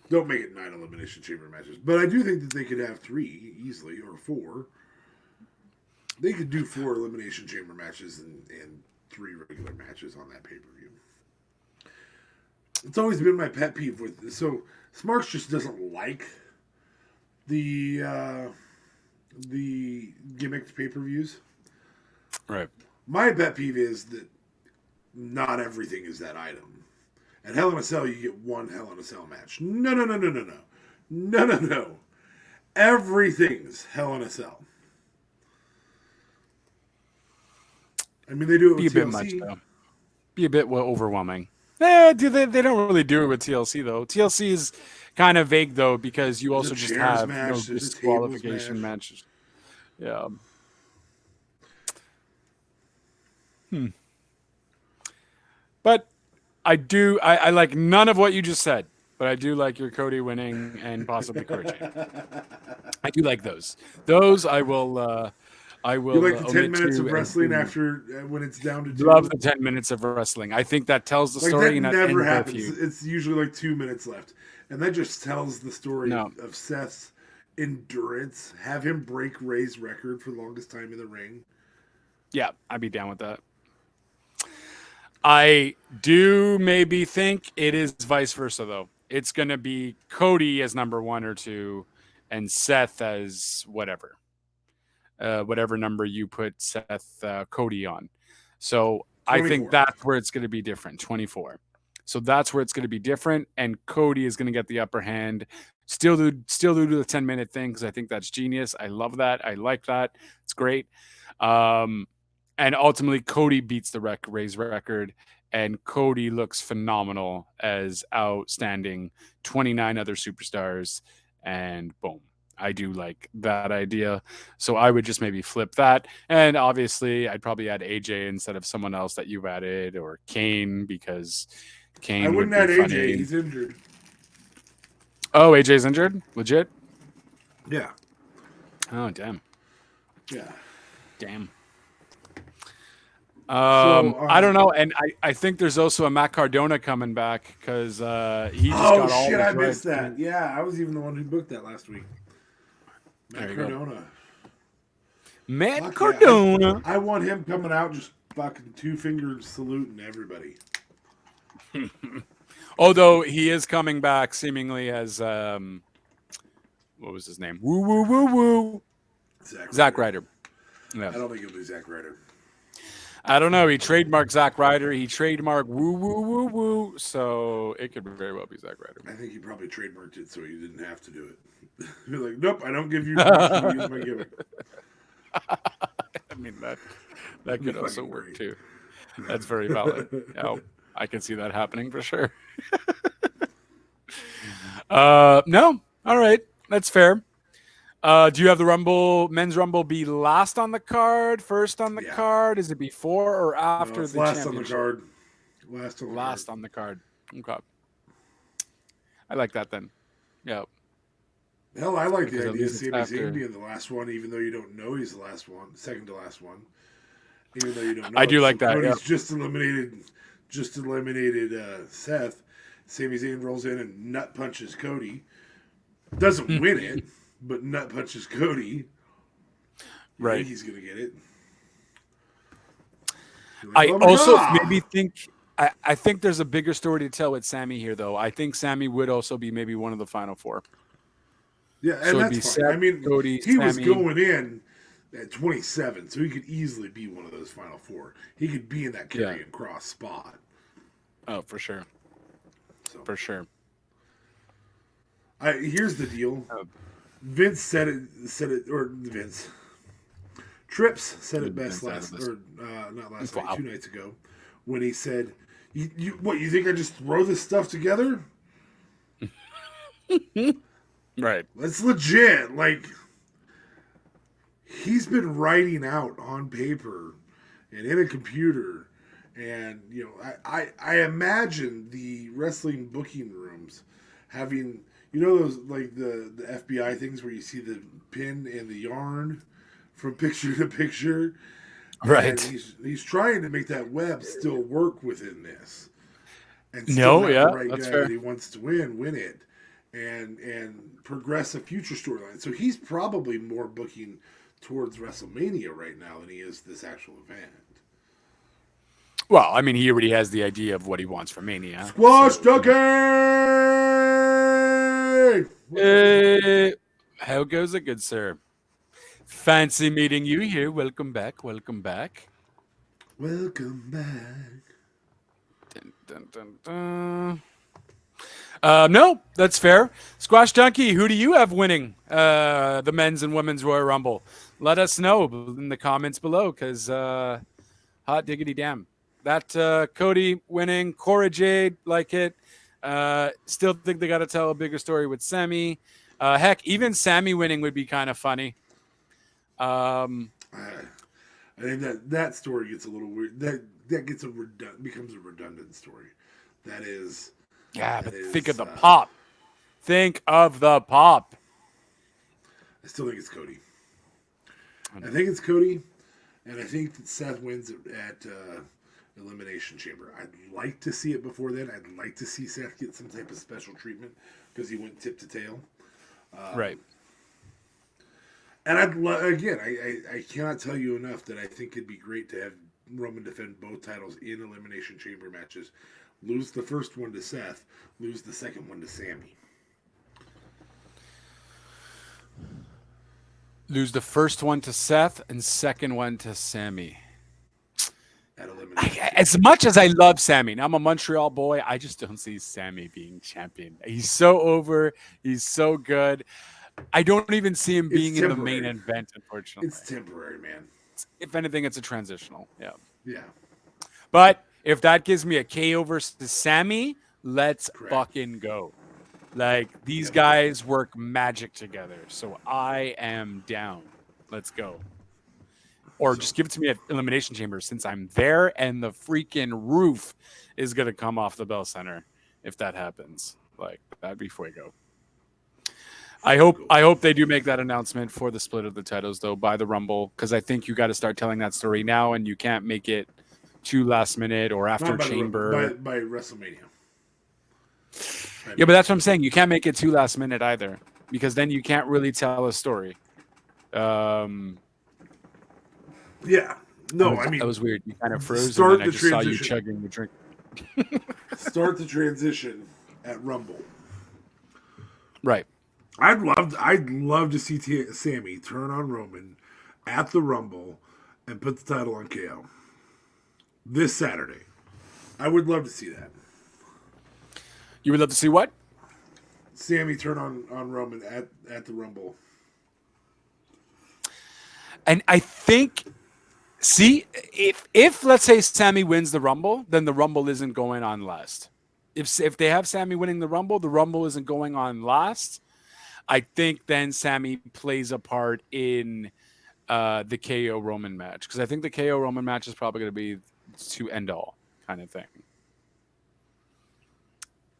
S4: Don't make it 9 elimination chamber matches, but I do think that they could have 3 easily or 4. They could do 4 elimination chamber matches and 3 regular matches on that pay-per-view. It's always been my pet peeve with this. So Smarks just doesn't like the gimmicked pay-per-views.
S5: Right.
S4: My pet peeve is that not everything is that item. At Hell in a Cell, you get 1 Hell in a Cell match. No. Everything's Hell in a Cell. I mean, they do it with
S5: Be a
S4: TLC.
S5: bit much, though. Be a bit overwhelming. They don't really do it with TLC, though. TLC is kind of vague, though, because you also just have disqualification matches. Yeah. But I like none of what you just said, but I do like your Cody winning and possibly Kurt. I do like those. Those I will. You
S4: like the 10 minutes of wrestling after when it's down to 2?
S5: Love the 10 minutes of wrestling. I think that tells the story.
S4: That never happens. It's usually like 2 minutes left, and that just tells the story of Seth's endurance. Have him break Ray's record for the longest time in the ring.
S5: Yeah, I'd be down with that. I do maybe think it is vice versa, though. It's going to be Cody as number 1 or 2 and Seth as whatever number you put Seth Cody on. So 24. I think that's where it's going to be different, 24. So that's where it's going to be different, and Cody is going to get the upper hand. Still do the 10-minute thing because I think that's genius. I love that. I like that. It's great. And ultimately, Cody beats the Ray's record, and Cody looks phenomenal as outstanding 29 other superstars, and boom. I do like that idea. So I would just maybe flip that. And obviously, I'd probably add AJ instead of someone else that you've added, or Kane, because Kane
S4: I wouldn't
S5: would be
S4: add
S5: funny.
S4: AJ. He's injured.
S5: Oh, AJ's injured? Legit?
S4: Yeah.
S5: Oh, damn.
S4: Yeah.
S5: Damn. I don't know, and I think there's also a Matt Cardona coming back because he just got all. Oh shit!
S4: I missed that. Yeah, I was even the one who booked that last week. Matt Cardona.
S5: Matt Cardona.
S4: Yeah, I want him coming out just fucking 2-finger saluting everybody.
S5: Although he is coming back seemingly as what was his name? Woo woo woo woo. Zack Ryder. Yeah.
S4: I don't think it'll be Zack Ryder.
S5: I don't know. He trademarked Zack Ryder. He trademarked woo woo woo woo. So it could very well be Zack Ryder.
S4: I think he probably trademarked it so he didn't have to do it. You're like, nope, I don't give you permission to use my gimmick.
S5: I mean that could also work too. That's very valid. Yeah, I can see that happening for sure. No, all right, that's fair. Do you have the men's Rumble be last on the card, first on the card? Is it before or after the
S4: last
S5: championship?
S4: On the card.
S5: Last on the card. Okay. I like that then. Yeah.
S4: Hell, I like the idea of Sami Zayn being the last one, even though you don't know he's the last one, second to last one. Even though you don't know.
S5: I do like that.
S4: Cody's just eliminated Seth. Sami Zayn rolls in and nut punches Cody. Doesn't win it. But nut punches Cody.
S5: Right.
S4: He's going to get it.
S5: Like, I also maybe think... I think there's a bigger story to tell with Sami here, though. I think Sami would also be maybe one of the final 4.
S4: Yeah, and
S5: so
S4: that's fine.
S5: Seth,
S4: I mean,
S5: Cody,
S4: he was going in at 27, so he could easily be one of those final 4. He could be in that Karrion Kross spot.
S5: Oh, for sure. For sure.
S4: Here's the deal. Vince said it, or Vince. Trips said it best not last night, 2 nights ago, when he said, you think I just throw this stuff together?
S5: Right.
S4: That's legit. Like, he's been writing out on paper and in a computer. And, I imagine the wrestling booking rooms having, those, like, the FBI things where you see the pin and the yarn from picture to picture.
S5: Right.
S4: And he's trying to make that web still work within this. And still have the right
S5: that's
S4: guy
S5: fair.
S4: that he wants to win it. And progress a future storyline. So he's probably more booking towards WrestleMania right now than he is this actual event.
S5: Well, I mean, he already has the idea of what he wants for Mania.
S4: Squash Ducky!
S5: How goes it, good sir? Fancy meeting you here. Welcome back. Welcome back.
S4: Welcome back.
S5: Dun, dun, dun, dun. No, that's fair. Squash Donkey, who do you have winning the men's and women's Royal Rumble? Let us know in the comments below, because hot diggity damn. That Cody winning, Cora Jade, like it. Still think they got to tell a bigger story with Sammy. Heck, even Sammy winning would be kind of funny.
S4: I think that story gets a little weird. That becomes a redundant story. That is.
S5: Yeah, but think of the pop. Think of the pop.
S4: I still think it's Cody. I think it's Cody, and I think that Seth wins at Elimination Chamber. I'd like to see it before then. I'd like to see Seth get some type of special treatment because he went tip to tail.
S5: Right.
S4: And I cannot tell you enough that I think it'd be great to have Roman defend both titles in Elimination Chamber matches. Lose the first one to Seth, lose the second one to Sammy.
S5: Lose the first one to Seth and second one to Sammy. As much as I love Sammy, and I'm a Montreal boy, I just don't see Sammy being champion. He's so over. He's so good. I don't even see him being in the main event, unfortunately.
S4: It's temporary, man.
S5: If anything, it's a transitional. Yeah.
S4: Yeah.
S5: But if that gives me a KO versus Sammy, let's fucking go. Like, these guys work magic together. So I am down. Let's go. Or just give it to me at Elimination Chamber, since I'm there and the freaking roof is going to come off the Bell Center if that happens. Like, that'd be fuego. I hope they do make that announcement for the split of the titles, though, by the Rumble, because I think you got to start telling that story now, and you can't make it too last minute or after Chamber.
S4: By WrestleMania.
S5: Yeah, but that's what I'm saying. You can't make it too last minute either, because then you can't really tell a story.
S4: Yeah. No, I mean,
S5: that was weird. You kind of froze,
S4: and
S5: then I just saw you chugging the drink.
S4: Start the transition at Rumble.
S5: Right.
S4: I'd love to see Sammy turn on Roman at the Rumble and put the title on KO this Saturday. I would love to see that.
S5: You would love to see what?
S4: Sammy turn on Roman at the Rumble.
S5: And I think, see, if let's say Sammy wins the Rumble, then the Rumble isn't going on last. If they have Sammy winning the Rumble isn't going on last. I think then Sammy plays a part in the KO Roman match, because I think the KO Roman match is probably going to be to end all kind of thing.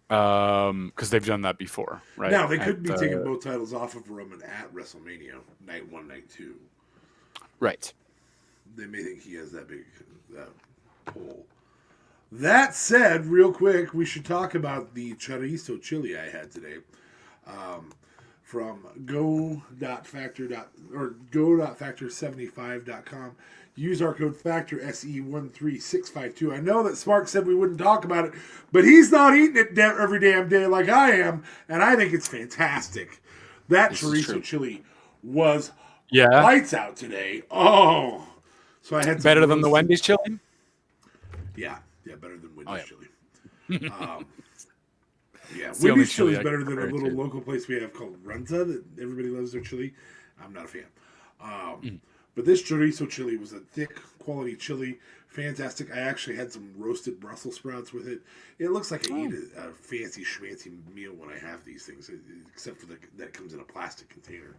S5: Because they've done that before, right?
S4: Now they could be taking both titles off of Roman at WrestleMania, night 1, night 2.
S5: Right.
S4: They may think he has that big pull. That said, real quick, we should talk about the chorizo chili I had today. From go.factor75.com. Use our code FACTOR SE13652. I know that Spark said we wouldn't talk about it, but he's not eating it every damn day like I am, and I think it's fantastic. That chorizo chili was lights out today. Oh, so I had
S5: better than the Wendy's chili.
S4: Yeah, better than Wendy's chili. Yeah,
S5: it's
S4: Wendy's chili is better than a little local place we have called Runza that everybody loves their chili. I'm not a fan. But this chorizo chili was a thick quality chili. Fantastic. I actually had some roasted Brussels sprouts with it. It looks like I eat a fancy schmancy meal when I have these things, except for that it comes in a plastic container.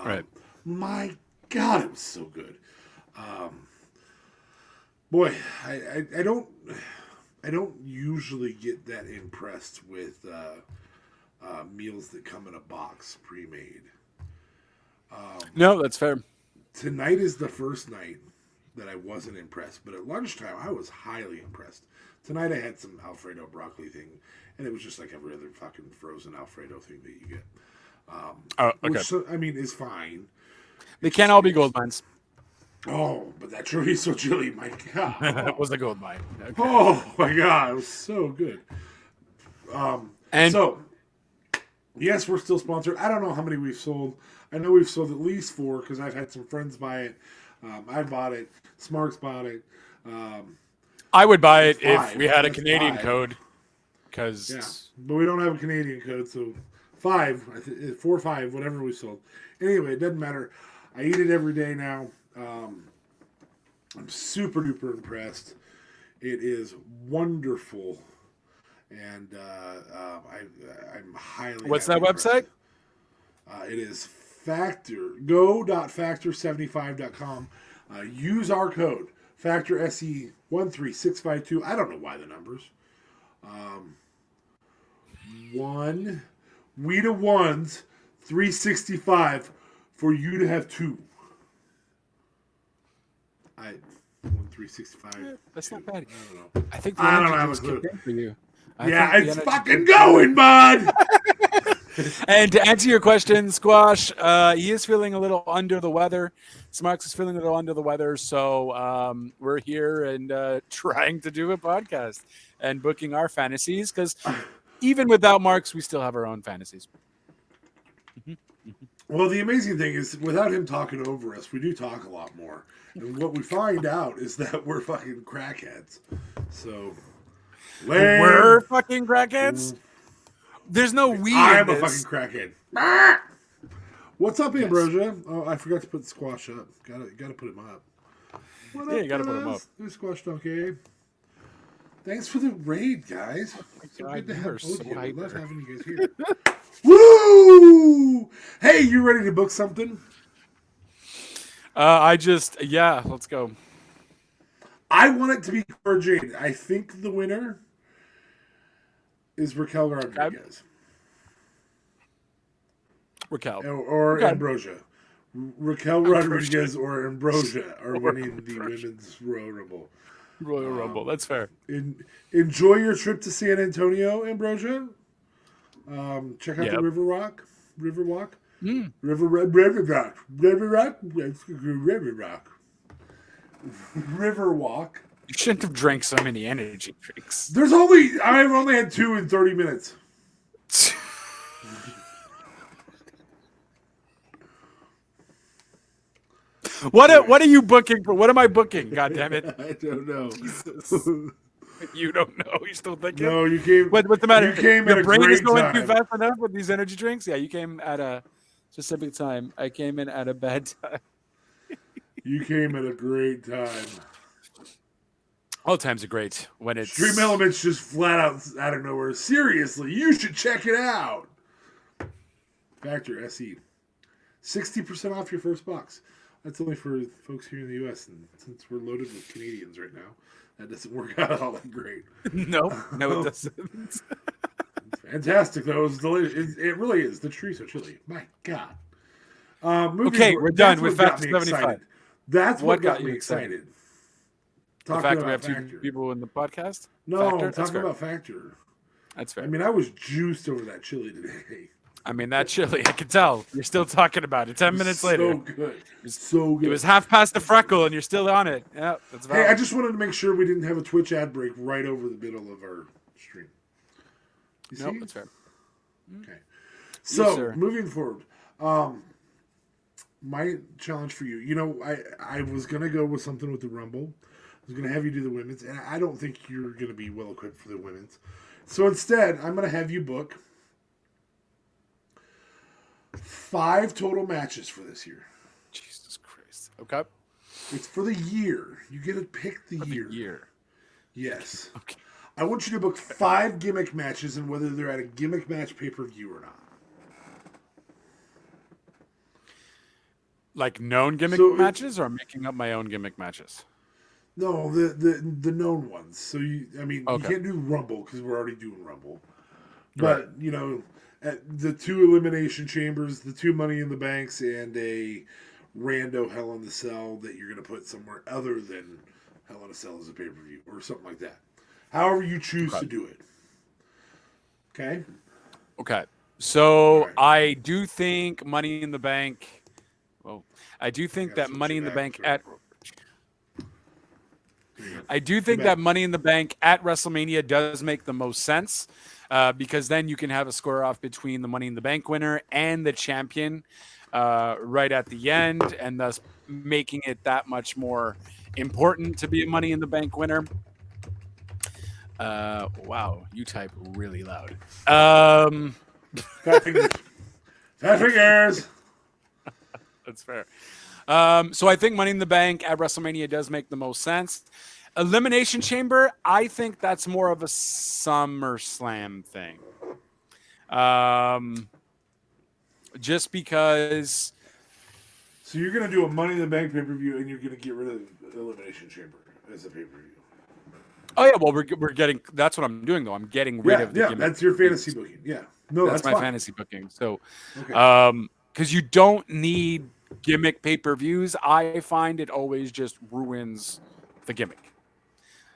S5: Right.
S4: My God, it was so good. Boy, I don't usually get that impressed with meals that come in a box pre-made.
S5: No, that's fair.
S4: Tonight is the first night that I wasn't impressed, but at lunchtime I was highly impressed. Tonight I had some Alfredo broccoli thing, and it was just like every other fucking frozen Alfredo thing that you get.
S5: Okay.
S4: Which, I mean, is fine.
S5: They can't all be gold mines.
S4: Oh, but that chorizo chili, my God.
S5: It was a gold mine. Okay.
S4: Oh, my God. It was so good. So, yes, we're still sponsored. I don't know how many we've sold. I know we've sold at least 4 because I've had some friends buy it. I bought it. Smarks bought it.
S5: I would buy it
S4: 5.
S5: if we had a
S4: That's
S5: Canadian
S4: 5.
S5: code. Because
S4: yeah, but we don't have a Canadian code, so 5, 4 or 5, whatever we sold. Anyway, it doesn't matter. I eat it every day now. I'm super duper impressed. It is wonderful, and I'm highly.
S5: What's that website?
S4: It is go.factor75.com. Use our code Factor SE13652. I don't know why the numbers. 365 for you to have 2. 365.
S5: That's not bad.
S4: I don't know.
S5: I think
S4: I don't have a
S5: just
S4: clue.
S5: kicked in for you.
S4: Yeah, it's fucking going, bud.
S5: And to answer your question, Squash, he is feeling a little under the weather. Smarks is feeling a little under the weather, so we're here and trying to do a podcast and booking our fantasies because even without Marks, we still have our own fantasies.
S4: Well, the amazing thing is, without him talking over us, we do talk a lot more. And what we find out is that we're fucking crackheads. So,
S5: we're fucking crackheads? There's no we.
S4: I am a fucking crackhead. What's up, Ambrosia? Oh, I forgot to put Squash up. Gotta put him up. What up,
S5: you gotta put him up.
S4: There's Squash Donkey. Thanks for the raid, guys. So good to have both of you. I love having you guys here. Woo! Hey, you ready to book something?
S5: Let's go.
S4: I want it to be Cora Jade. I think the winner is Raquel Rodriguez.
S5: Raquel.
S4: Or Ambrosia. Raquel Rodriguez or Ambrosia are winning the women's Royal Rumble.
S5: Royal Rumble. That's fair.
S4: Enjoy your trip to San Antonio, Ambrosia. Check out the Riverwalk. Riverwalk. Riverwalk.
S5: You shouldn't have drank so many energy drinks.
S4: I've only had 2 in 30 minutes.
S5: What are you booking for? What am I booking? God damn it.
S4: I don't know.
S5: Jesus. You don't know. You're still thinking?
S4: No, you came.
S5: What's the matter?
S4: You came
S5: Your
S4: at a
S5: brain
S4: great
S5: is going
S4: time.
S5: too fast enough with these energy drinks? Yeah, you came at a specific time. I came in at a bad time.
S4: You came at a great time.
S5: All times are great when it's
S4: Stream Elements just flat out of nowhere. Seriously, you should check it out. Factor SE. 60% off your first box. That's only for folks here in the U.S. And since we're loaded with Canadians right now, that doesn't work out all that great.
S5: No, it doesn't.
S4: It's fantastic, though. It's delicious. It really is. The chorizo chili. My God.
S5: Okay, we're done with Factor 75.
S4: That's what got me excited.
S5: The fact that we have 2 people in the podcast?
S4: No,
S5: Factor?
S4: talking about Factor.
S5: That's fair.
S4: I mean, I was juiced over that chili today.
S5: I mean, that chili, I can tell. You're still talking about it 10 minutes later.
S4: So good. So good.
S5: It was half past the freckle, and you're still on it. Yeah, that's valid.
S4: Hey, I just wanted to make sure we didn't have a Twitch ad break right over the middle of our stream.
S5: Nope, that's fair.
S4: Okay. So,
S5: sir.
S4: moving forward, my challenge for you, I was going to go with something with the Rumble. I was going to have you do the women's, and I don't think you're going to be well equipped for the women's. So instead, I'm going to have you book 5 total matches for this year.
S5: Jesus Christ. Okay.
S4: It's for the year. You get to pick the year. Yes.
S5: Okay.
S4: I want you to book 5 gimmick matches and whether they're at a gimmick match pay-per-view or not.
S5: Like known gimmick matches, or making up my own gimmick matches?
S4: No, the known ones. So you
S5: Okay.
S4: can't do Rumble because we're already doing Rumble.
S5: Right.
S4: But at the 2 Elimination Chambers, the 2 Money in the Banks, and a rando Hell in the Cell that you're going to put somewhere other than Hell in a Cell as a pay-per-view or something like that. However you choose to do it. Okay?
S5: Okay. So I do think Money in the Bank. Well, I do think that Money in the Bank at. I do think that Money in the Bank at WrestleMania does make the most sense, because then you can have a square off between the Money in the Bank winner and the champion right at the end, and thus making it that much more important to be a Money in the Bank winner. Wow, you type really loud.
S4: Fat fingers. Fat fingers.
S5: That's fair. So I think Money in the Bank at WrestleMania does make the most sense. Elimination Chamber, I think that's more of a SummerSlam thing. Just because.
S4: So you're going to do a Money in the Bank pay-per-view and you're going to get rid of Elimination Chamber as a pay-per-view.
S5: Oh, yeah. Well, we're getting. That's what I'm doing, though. I'm getting rid of the gimmick.
S4: That's your fantasy booking. Yeah. No,
S5: that's my
S4: fine.
S5: fantasy booking. So, because you don't need gimmick pay-per-views, I find it always just ruins the gimmick.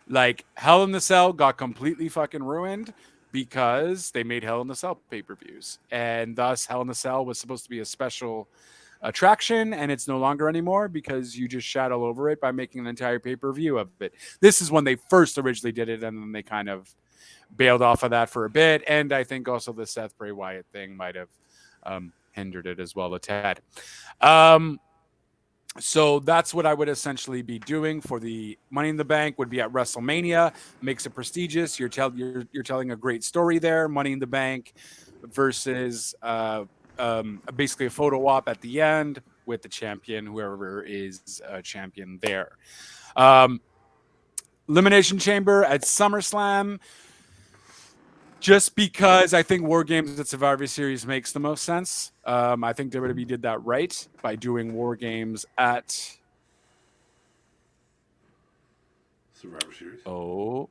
S5: Like Hell in the Cell got completely fucking ruined because they made Hell in the Cell pay-per-views, and thus Hell in the Cell was supposed to be a special attraction, and it's no longer anymore because you just shat all over it by making an entire pay-per-view of it. This is when they first originally did it, and then they kind of bailed off of that for a bit, and I think also the Seth Bray Wyatt thing might have hindered it as well a tad. So that's what I would essentially be doing for the Money in the Bank. Would be at WrestleMania, makes it prestigious. You're telling a great story there. Money in the Bank versus basically a photo op at the end with the champion, whoever is champion there. Elimination Chamber at SummerSlam. Just because I think War Games at Survivor Series makes the most sense. I think WWE did that right by doing War Games at
S4: Survivor Series.
S5: Oh,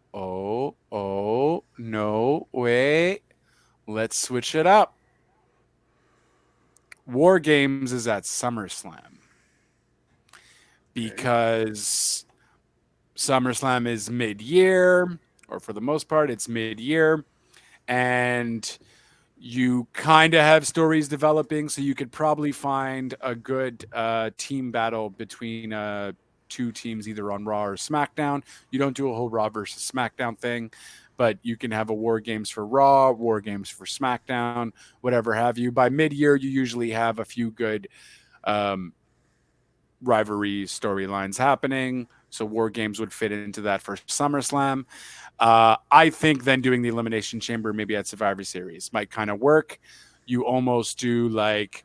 S5: no, wait. Let's switch it up. War Games is at SummerSlam. Because SummerSlam is mid-year, or for the most part, it's mid-year. And you kind of have stories developing, so you could probably find a good team battle between 2 teams, either on Raw or SmackDown. You don't do a whole Raw versus SmackDown thing, but you can have a War Games for Raw, War Games for SmackDown, whatever have you. By mid-year, you usually have a few good rivalry storylines happening, so War Games would fit into that for SummerSlam. I think then doing the Elimination Chamber maybe at Survivor Series might kind of work. You almost do like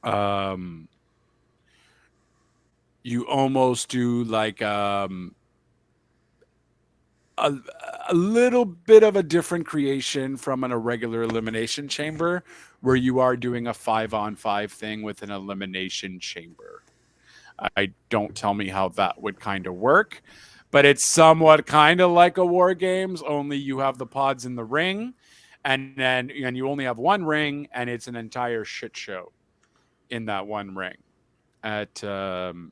S5: a little bit of a different creation from a regular Elimination Chamber, where you are doing a 5-on-5 thing with an Elimination Chamber. Don't tell me how that would kind of work, but it's somewhat kind of like a War Games, only you have the pods in the ring, and you only have one ring, and it's an entire shit show in that one ring at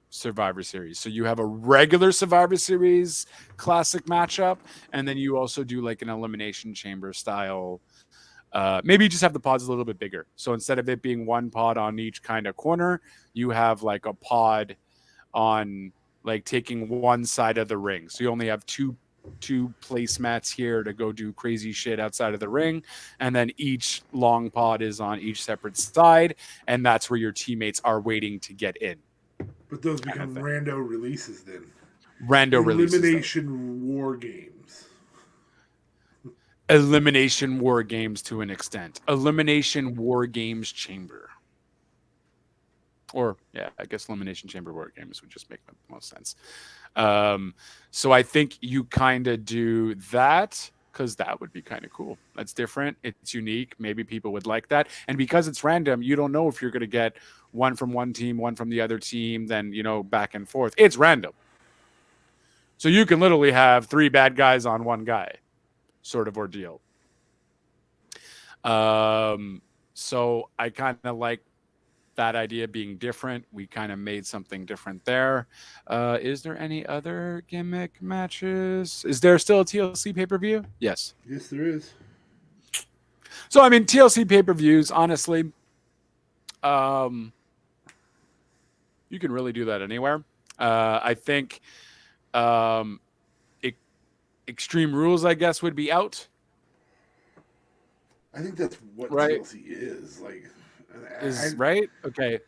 S5: Survivor Series. So you have a regular Survivor Series classic matchup, and then you also do like an Elimination Chamber style. Maybe you just have the pods a little bit bigger. So instead of it being one pod on each kind of corner, you have like a pod on like taking one side of the ring. So you only have two placemats here to go do crazy shit outside of the ring, and then each long pod is on each separate side, and that's where your teammates are waiting to get in.
S4: But those become rando releases then.
S5: Elimination
S4: War Games.
S5: Elimination War Games to an extent. Elimination War Games Chamber. Or yeah, I guess Elimination Chamber War Games would just make the most sense. So I think you kind of do that because that would be kind of cool. That's different. It's unique. Maybe people would like that. And because it's random, you don't know if you're going to get one from one team, one from the other team, then, back and forth. It's random. So you can literally have 3 bad guys on one guy sort of ordeal. So I kind of like that idea being different. We kind of made something different there. Is there any other gimmick matches? Is there still a TLC pay-per-view? Yes.
S4: Yes, there is.
S5: So, I mean, TLC pay-per-views, honestly, you can really do that anywhere. I think Extreme Rules, I guess, would be out.
S4: I think that's what
S5: right.
S4: TLC is. Like,
S5: right? Okay.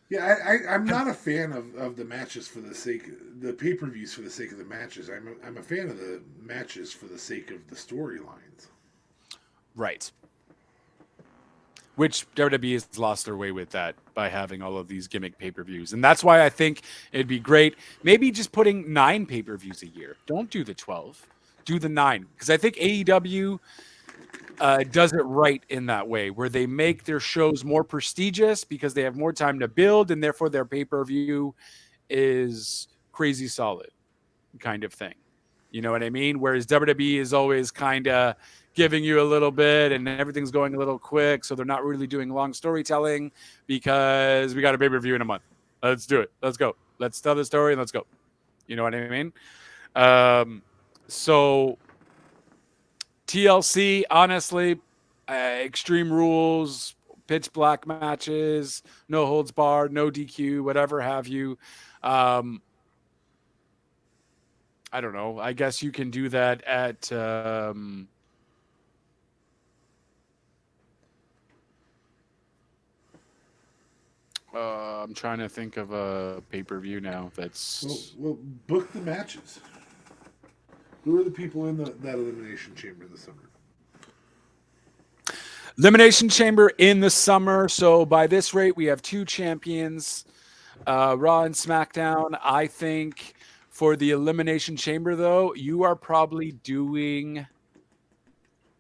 S4: Yeah, I'm not a fan of the matches for the sake, the pay-per-views for the sake of the matches. I'm a fan of the matches for the sake of the storylines.
S5: Right. Which WWE has lost their way with that by having all of these gimmick pay-per-views. And that's why I think it'd be great. Maybe just putting 9 pay-per-views a year. Don't do the 12. Do the 9. Because I think AEW does it right in that way, where they make their shows more prestigious because they have more time to build, and therefore their pay-per-view is crazy solid kind of thing. You know what I mean? Whereas WWE is always kind of giving you a little bit and everything's going a little quick, so they're not really doing long storytelling because we got a pay-per-view in a month. Let's do it. Let's go. Let's tell the story and let's go. You know what I mean? So TLC, honestly, Extreme Rules, pitch black matches, no holds barred, no DQ, whatever have you. I don't know. I guess you can do that at I'm trying to think of a pay-per-view now that's
S4: well book the matches. Who are the people in that Elimination Chamber this summer?
S5: Elimination Chamber in the summer. So by this rate, we have 2 champions, Raw and SmackDown. I think for the Elimination Chamber, though, you are probably doing.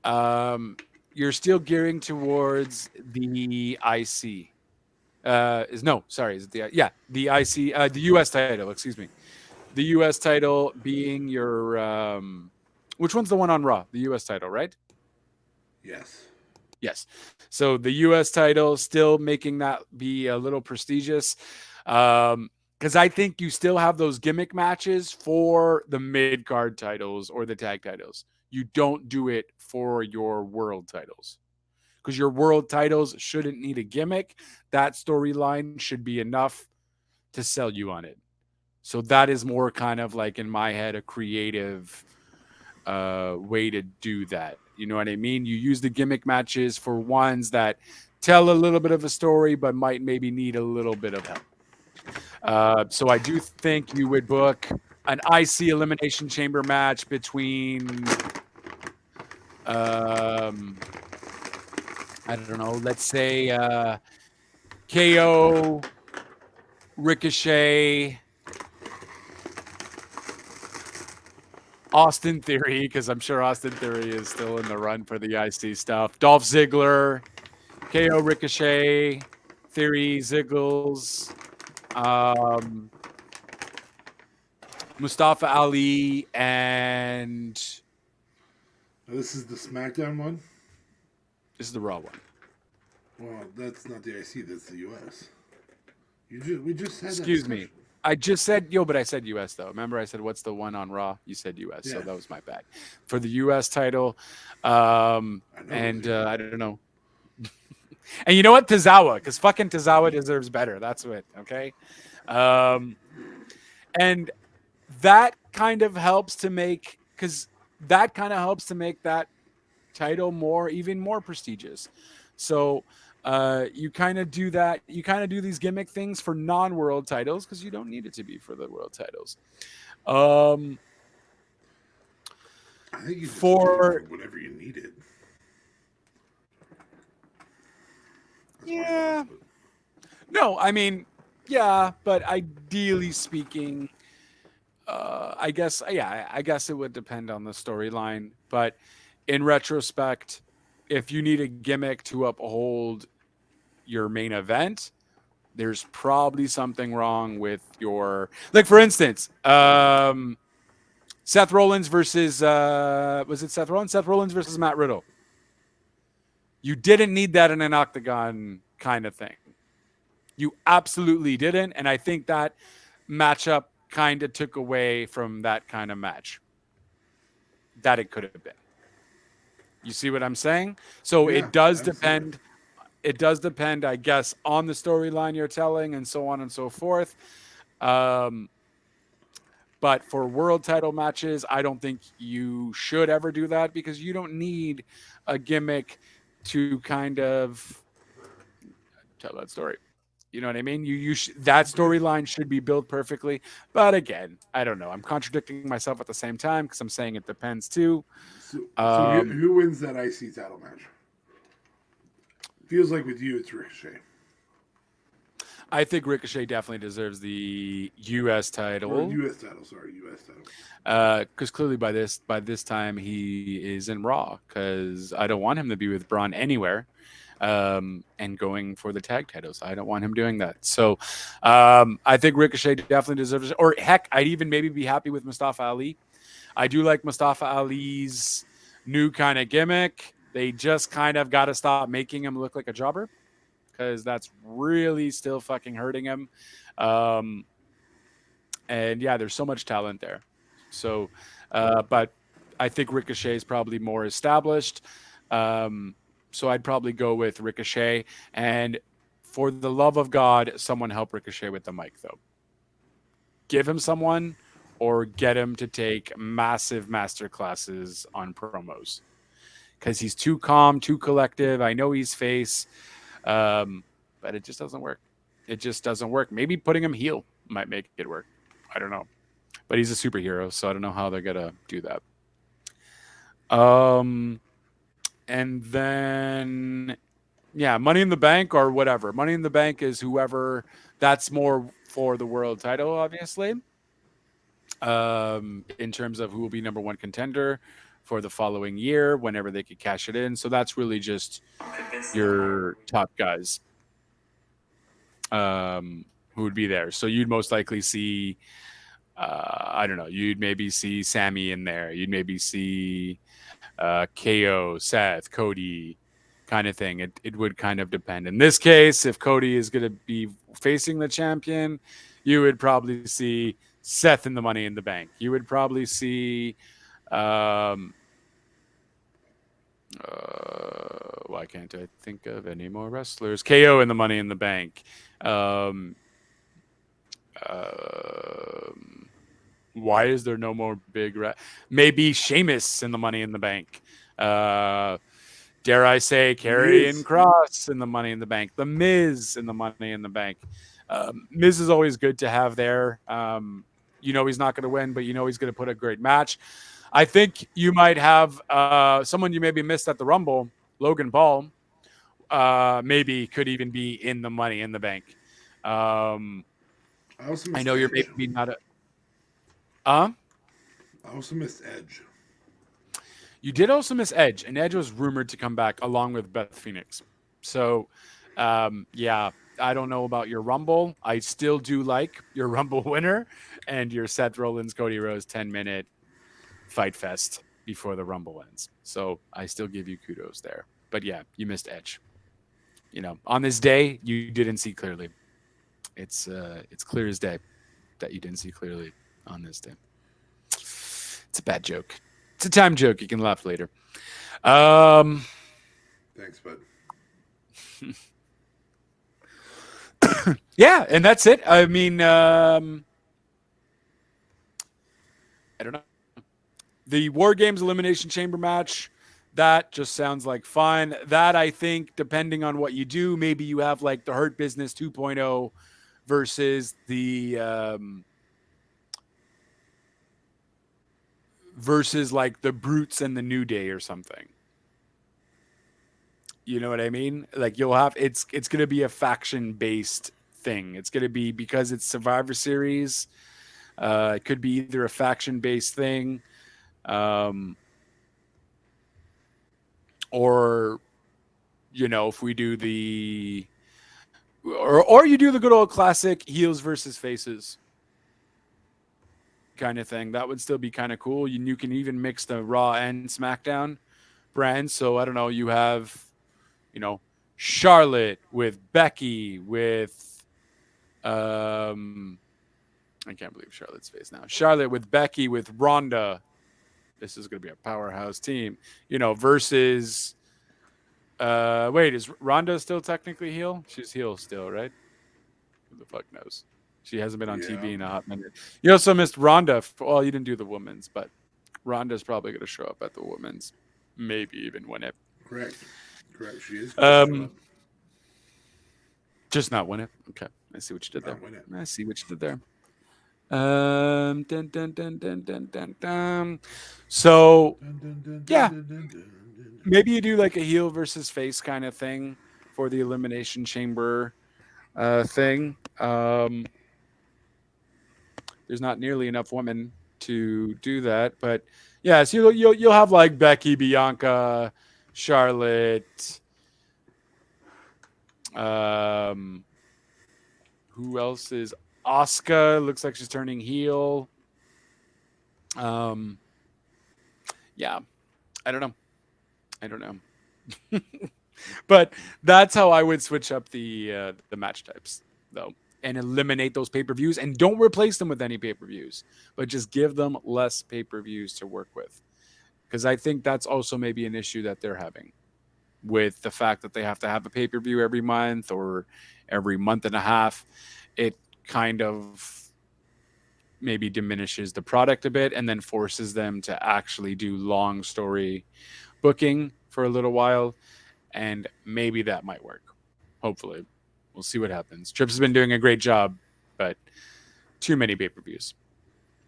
S5: You're still gearing towards the IC. Is it the IC, the US title, excuse me. The US title being your which one's the one on Raw? The US title, right? Yes. So the US title, still making that be a little prestigious. Because I think you still have those gimmick matches for the mid-card titles or the tag titles. You don't do it for your world titles. Because your world titles shouldn't need a gimmick. That storyline should be enough to sell you on it. So that is more kind of like, in my head, a creative way to do that. You know what I mean? You use the gimmick matches for ones that tell a little bit of a story, but might maybe need a little bit of help. So I do think you would book an IC Elimination Chamber match between, I don't know, let's say KO, Ricochet, Austin Theory, because I'm sure Austin Theory is still in the run for the IC stuff. Dolph Ziggler, KO, Ricochet, Theory, Ziggles, Mustafa Ali, and
S4: this is the SmackDown one?
S5: This is the Raw one.
S4: Well, that's not the IC, that's the US. We just had
S5: Excuse me. I just said, but I said US, though. Remember, I said, what's the one on Raw? You said US, so that was my bad. For the US title, I don't know. And you know what? Tozawa, because fucking Tozawa deserves better. That's it, okay? And that kind of helps to make, that title even more prestigious. So you kind of do that. You kind of do these gimmick things for non-world titles because you don't need it to be for the world titles.
S4: I think you for whatever you needed.
S5: Yeah. No, I mean, Yeah, but ideally speaking, I guess I guess it would depend on the storyline. But in retrospect, if you need a gimmick to uphold your main event, there's probably something wrong with your, like, for instance, Seth Rollins versus was it Seth Rollins? Seth Rollins versus Matt Riddle. You didn't need that in an octagon kind of thing. You absolutely didn't, and I think that matchup kind of took away from that kind of match that it could have been. You see what I'm saying? So
S4: Yeah,
S5: it does
S4: absolutely.
S5: depend. It does depend, I guess, on the storyline you're telling and so on and so forth. Um, but for world title matches, I don't think you should ever do that because you don't need a gimmick to kind of tell that story. You know what I mean? That
S4: Okay.
S5: storyline should be built perfectly. But again, I don't know. I'm contradicting myself at the same time because I'm saying it depends too.
S4: So
S5: Um,
S4: who wins that IC title match? Feels like with you, it's Ricochet.
S5: I think Ricochet definitely deserves the U.S.
S4: Or
S5: title
S4: U.S. title, sorry, U.S. title.
S5: because clearly by this time he is in Raw because I don't want him to be with Braun anywhere and going for the tag titles. I don't want him doing that. So I think Ricochet definitely deserves it. Or heck, I'd even maybe be happy with Mustafa Ali. I do like Mustafa Ali's new kind of gimmick. They just kind of got to stop making him look like a jobber because that's really still fucking hurting him. Um, and yeah, there's so much talent there. So, but I think Ricochet is probably more established. Um, so I'd probably go with Ricochet. And for the love of God, someone help Ricochet with the mic, though. Give him someone or get him to take massive master classes on promos because he's too calm, too collective. I know he's face, but it just doesn't work. It just doesn't work. Maybe putting him heel might make it work. I don't know. But he's a superhero, so I don't know how they're gonna do that. Um, and then yeah, Money in the Bank or whatever. Money in the Bank is whoever. That's more for the world title, obviously. In terms of who will be number one contender for the following year, whenever they could cash it in. So that's really just your top guys who would be there. So you'd most likely see I don't know. You'd maybe see Sammy in there. You'd maybe see KO, Seth, Cody, kind of thing. It would kind of depend. In this case, if Cody is going to be facing the champion, you would probably see Seth in the Money in the Bank. You would probably see. Why can't I think of any more wrestlers? KO in the Money in the Bank. Why is there no more big? Maybe Sheamus in the Money in the Bank. Dare I say, Karrion Kross in the Money in the Bank. The Miz in the Money in the Bank. Miz is always good to have there. He's not going to win, but he's going to put a great match. I think you might have someone you maybe missed at the Rumble, Logan Paul. Maybe could even be in the Money in the Bank. I know you're maybe not a.
S4: I also missed Edge.
S5: You did also miss Edge, and Edge was rumored to come back along with Beth Phoenix. So, yeah, I don't know about your Rumble. I still do like your Rumble winner and your Seth Rollins, Cody Rhodes 10-minute fight fest before the Rumble ends. So I still give you kudos there. But yeah, you missed Edge. On this day, you didn't see clearly. It's clear as day that you didn't see clearly on this day. It's a bad joke. It's a time joke. You can laugh later.
S4: Thanks, bud.
S5: Yeah, and that's it. I mean, I don't know. The War Games Elimination Chamber match, that just sounds like fun. That, I think, depending on what you do, maybe you have like the Hurt Business 2.0 versus the like the Brutes and the New Day or something. You know what I mean? Like you'll have it's going to be a faction based thing. It's going to be because it's Survivor Series. It could be either a faction-based thing, or if we do the or you do the good old classic heels versus faces kind of thing. That would still be kind of cool. You can even mix the Raw and SmackDown brands. So I don't know, you have Charlotte with Becky with I can't believe Charlotte's face now. Charlotte with Becky with Ronda. This is going to be a powerhouse team, versus wait, is Ronda still technically heel? She's heel still, right? Who the fuck knows? She hasn't been on TV in a hot minute. You also missed Ronda. Well, you didn't do the women's, but Ronda's probably going to show up at the women's. Maybe even win it.
S4: Correct. She is.
S5: Just not win it. Okay. I see what you did there. I see what you did there. So yeah, maybe you do like a heel versus face kind of thing for the Elimination Chamber thing. There's not nearly enough women to do that, but yeah, so you'll have like Becky, Bianca, Charlotte. Who else is Asuka? Looks like she's turning heel. Yeah, I don't know. But that's how I would switch up the match types, though, and eliminate those pay-per-views, and don't replace them with any pay-per-views, but just give them less pay-per-views to work with, because I think that's also maybe an issue that they're having with the fact that they have to have a pay-per-view every month or every month and a half. It kind of maybe diminishes the product a bit and then forces them to actually do long story booking for a little while. And maybe that might work. Hopefully. We'll see what happens. Trips has been doing a great job, but too many pay-per-views.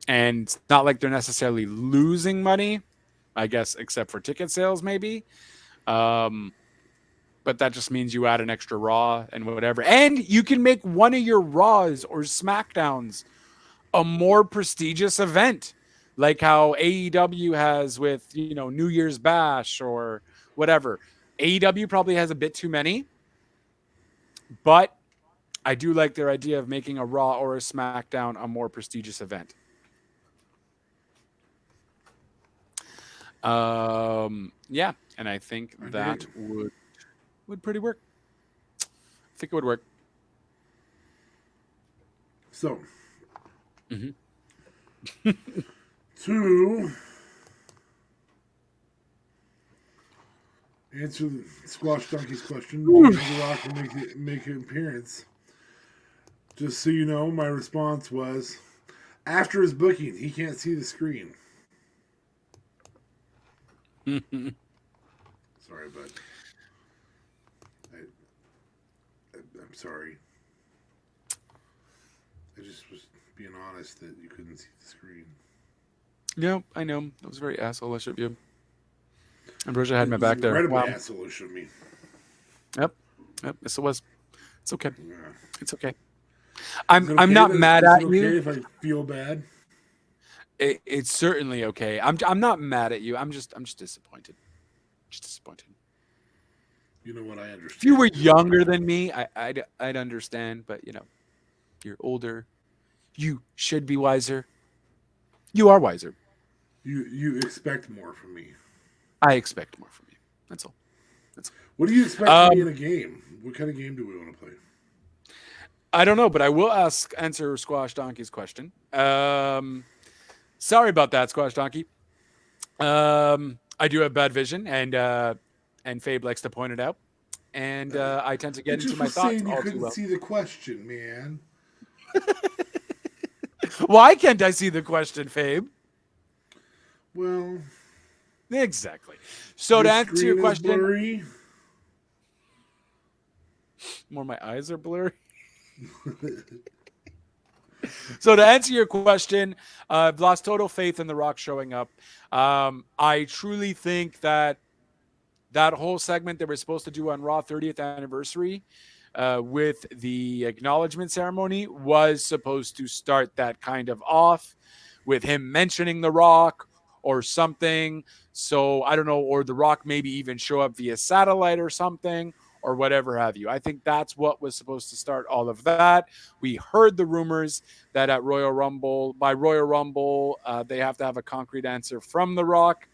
S5: And it's not like they're necessarily losing money, I guess, except for ticket sales maybe. But that just means you add an extra Raw and whatever. And you can make one of your Raws or SmackDowns a more prestigious event, like how AEW has with, New Year's Bash or whatever. AEW probably has a bit too many, but I do like their idea of making a Raw or a SmackDown a more prestigious event. Yeah, and I think that would pretty work. I think it would work.
S4: So, to answer Squash Donkey's question, The Rock will make an appearance. Just so you know, my response was, after his booking, he can't see the screen. Sorry, bud. I'm sorry. I just was being honest that you couldn't see the screen.
S5: No, I know. That was very asshole-ish of you. Ambrosia had my back there.
S4: Incredibly asshole-ish of me.
S5: Yep. Yes, it was. It's okay.
S4: Yeah.
S5: It's okay. I'm not mad at you.
S4: If I feel bad,
S5: it's certainly okay. I'm not mad at you. I'm just disappointed. Just disappointed.
S4: You know what? I understand.
S5: If you were younger than me, I'd understand. But you're older. You should be wiser. You are wiser.
S4: You expect more from me.
S5: I expect more from you. That's all.
S4: What do you expect from me in a game? What kind of game do we want to play?
S5: I don't know, but I will answer Squash Donkey's question. Sorry about that, Squash Donkey. I do have bad vision, and Fabe likes to point it out. And I tend to get into my thoughts
S4: saying you
S5: all
S4: couldn't
S5: too well.
S4: see the question, man.
S5: Why can't I see the question, Fabe?
S4: Well,
S5: exactly. So to answer your question,
S4: blurry.
S5: More my eyes are blurry. So to answer your question, I've lost total faith in The Rock showing up. I truly think that whole segment they were supposed to do on Raw 30th anniversary with the acknowledgement ceremony was supposed to start that kind of off with him mentioning The Rock or something. So I don't know, or The Rock maybe even show up via satellite or something or whatever have you. I think that's what was supposed to start all of that. We heard the rumors that at Royal Rumble, they have to have a concrete answer from The Rock,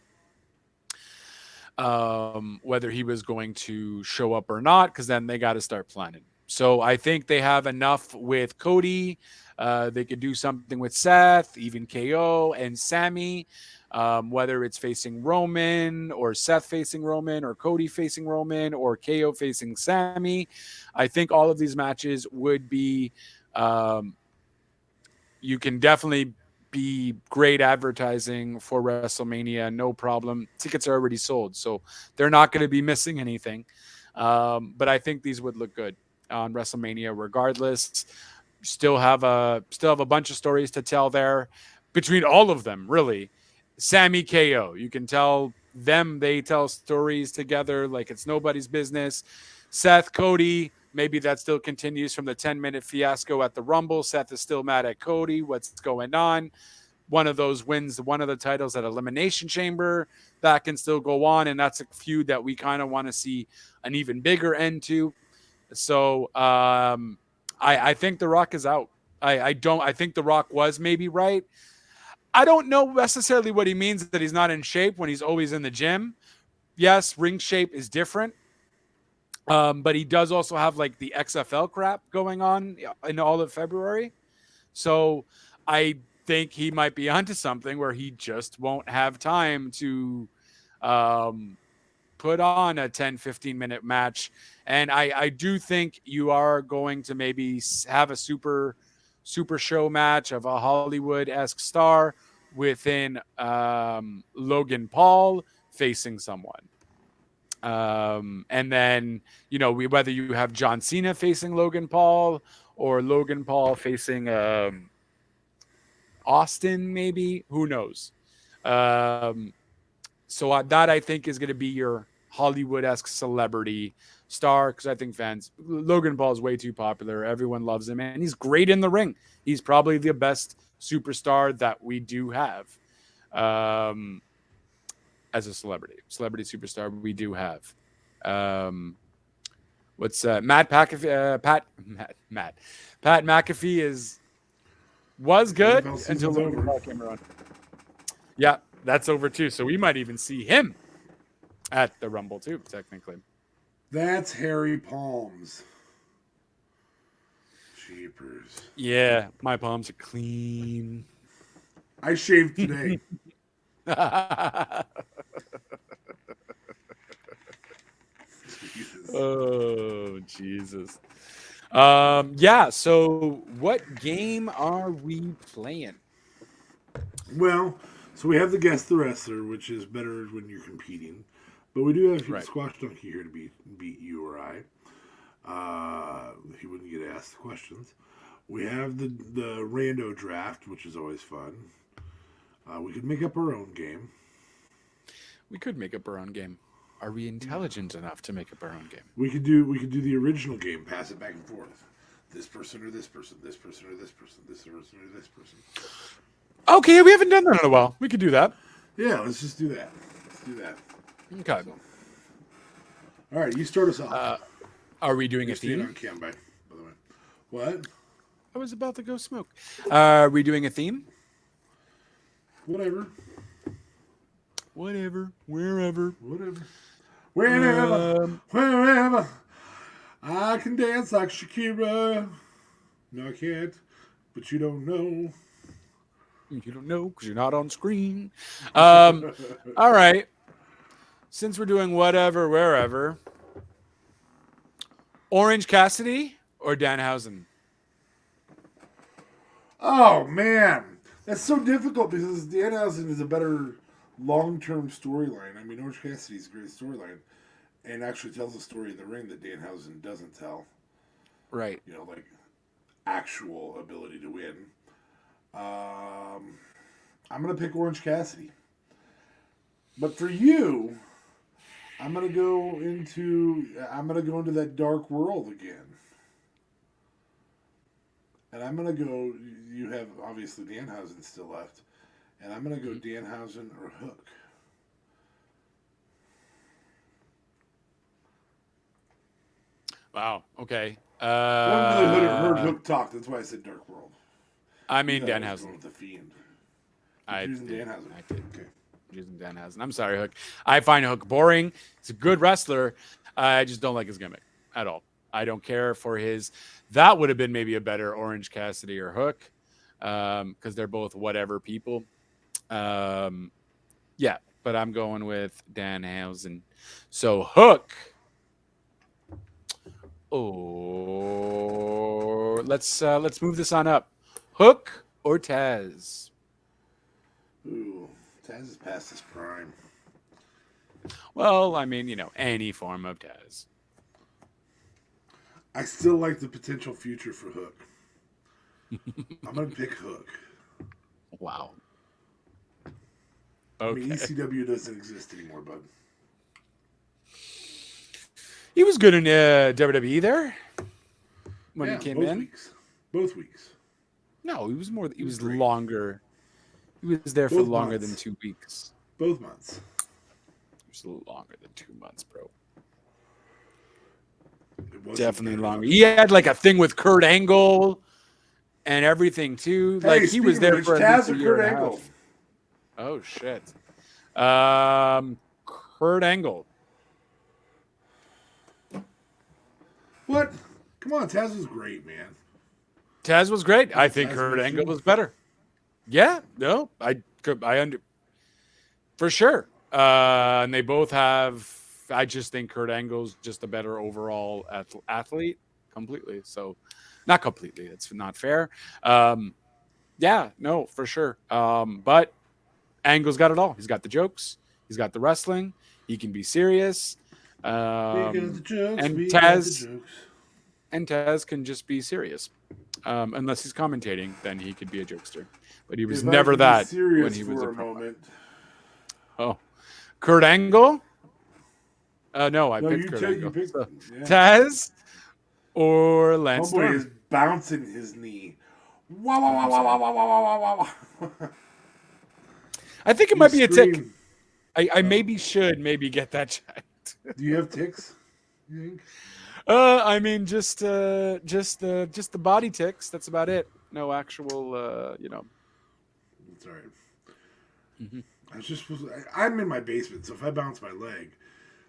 S5: whether he was going to show up or not, because then they got to start planning. So I think they have enough with Cody. They could do something with Seth, even KO and Sammy, whether it's facing Roman or Seth facing Roman or Cody facing Roman or KO facing Sammy. I think all of these matches would be, you can definitely be great advertising for WrestleMania, no problem. Tickets are already sold, so they're not going to be missing anything. But I think these would look good on WrestleMania regardless. Still have a bunch of stories to tell there between all of them, really. Sammy, KO, you can tell them, they tell stories together like it's nobody's business. Seth, Cody, maybe that still continues from the 10-minute fiasco at the Rumble. Seth is still mad at Cody. What's going on? One of those wins one of the titles at Elimination Chamber. That can still go on, and that's a feud that we kind of want to see an even bigger end to. So I think The Rock is out. I think The Rock was maybe right. I don't know necessarily what he means that he's not in shape when he's always in the gym. Yes, ring shape is different. But he does also have like the XFL crap going on in all of February. So I think he might be onto something where he just won't have time to put on a 10, 15-minute match. And I do think you are going to maybe have a super show match of a Hollywood-esque star within Logan Paul facing someone. And then, whether you have John Cena facing Logan Paul or Logan Paul facing Austin, maybe, who knows? So that I think is going to be your Hollywood-esque celebrity star, because I think Logan Paul is way too popular. Everyone loves him, and he's great in the ring. He's probably the best superstar that we do have. As a celebrity superstar, we do have. What's Matt McAfee? Pat McAfee was good until Logan Paul came around. Yeah, that's over too. So we might even see him at the Rumble too, technically.
S4: That's Harry Palms. Jeepers.
S5: Yeah, my palms are clean.
S4: I shaved today.
S5: Oh, Jesus. Yeah, so what game are we playing?
S4: Well, so we have the Guess the Wrestler, which is better when you're competing. But we do have Squash Donkey here to beat you or I. He wouldn't get asked questions. We have the rando draft, which is always fun. We could make up our own game.
S5: We could make up our own game. Are we intelligent enough to make up our own game?
S4: We could do the original game, pass it back and forth. This person or this person, this person or this person, this person or this person.
S5: Okay, we haven't done that in a while. We could do that.
S4: Yeah, let's just do that.
S5: Okay.
S4: So, all right, you start us off.
S5: Are we doing a theme?
S4: On cam, by the way. What?
S5: I was about to go smoke. Are we doing a theme?
S4: Whatever.
S5: Wherever. Whenever.
S4: Wherever. I can dance like Shakira. No, I can't. But you don't know.
S5: You don't know because you're not on screen. All right. Since we're doing whatever, wherever. Orange Cassidy or Danhausen?
S4: Oh, man. That's so difficult because Danhausen is a better long-term storyline. I mean, Orange Cassidy's a great storyline and actually tells a story in the ring that Danhausen doesn't tell.
S5: Right.
S4: Like actual ability to win. I'm going to pick Orange Cassidy. But for you, I'm going to go into that dark world again And I'm gonna go. You have obviously Danhausen still left, and I'm gonna go Danhausen or Hook.
S5: Wow. Okay.
S4: I haven't really heard Hook talk. That's why I said Dark World.
S5: I mean,
S4: I was going
S5: Danhausen.
S4: with the Fiend.
S5: I
S4: Using
S5: did.
S4: Danhausen.
S5: I did.
S4: Okay.
S5: Using Danhausen. I'm sorry, Hook. I find Hook boring. He's a good wrestler. I just don't like his gimmick at all. I don't care for his. That would have been maybe a better Orange Cassidy or Hook, because they're both whatever people. Yeah, but I'm going with Danhausen. So Hook. Oh, let's move this on up. Hook or Taz?
S4: Ooh, Taz is past his prime.
S5: Well, I mean, any form of Taz.
S4: I still like the potential future for Hook. I'm gonna pick Hook.
S5: Wow.
S4: Okay. I
S5: Okay.
S4: mean, ECW doesn't exist anymore, bud.
S5: He was good in WWE there when he came in.
S4: Both weeks.
S5: No, he was more. He was longer. He was there for longer than 2 weeks.
S4: Both months.
S5: It was a little longer than 2 months, bro. Definitely longer. He had like a thing with Kurt Angle and everything too.
S4: Hey,
S5: like he was there for
S4: Taz
S5: a
S4: or
S5: year
S4: Kurt
S5: and a
S4: Angle.
S5: half. Oh shit. Kurt Angle.
S4: What? Come on, Taz was great, man.
S5: Taz was great. I think Kurt Angle was better. Yeah, no, for sure. And they both have. I just think Kurt Angle's just a better overall athlete, completely. So, not completely. That's not fair. Yeah, no, for sure. But Angle's got it all. He's got the jokes. He's got the wrestling. He can be serious. And Taz can just be serious. Unless he's commentating, then he could be a jokester. But he was never that when he was a moment. Oh, Kurt Angle? No, I picked Kurt Angle. Taz or Lance Storm?
S4: Homeboy is bouncing his knee. Wow, wow, wow, wow, wow, wow, wow, wow.
S5: I think it might be a tick. I maybe should get that checked.
S4: Do you have ticks? You think?
S5: I mean, just the body ticks. That's about it. No actual,
S4: That's all right. I'm in my basement, so if I bounce my leg,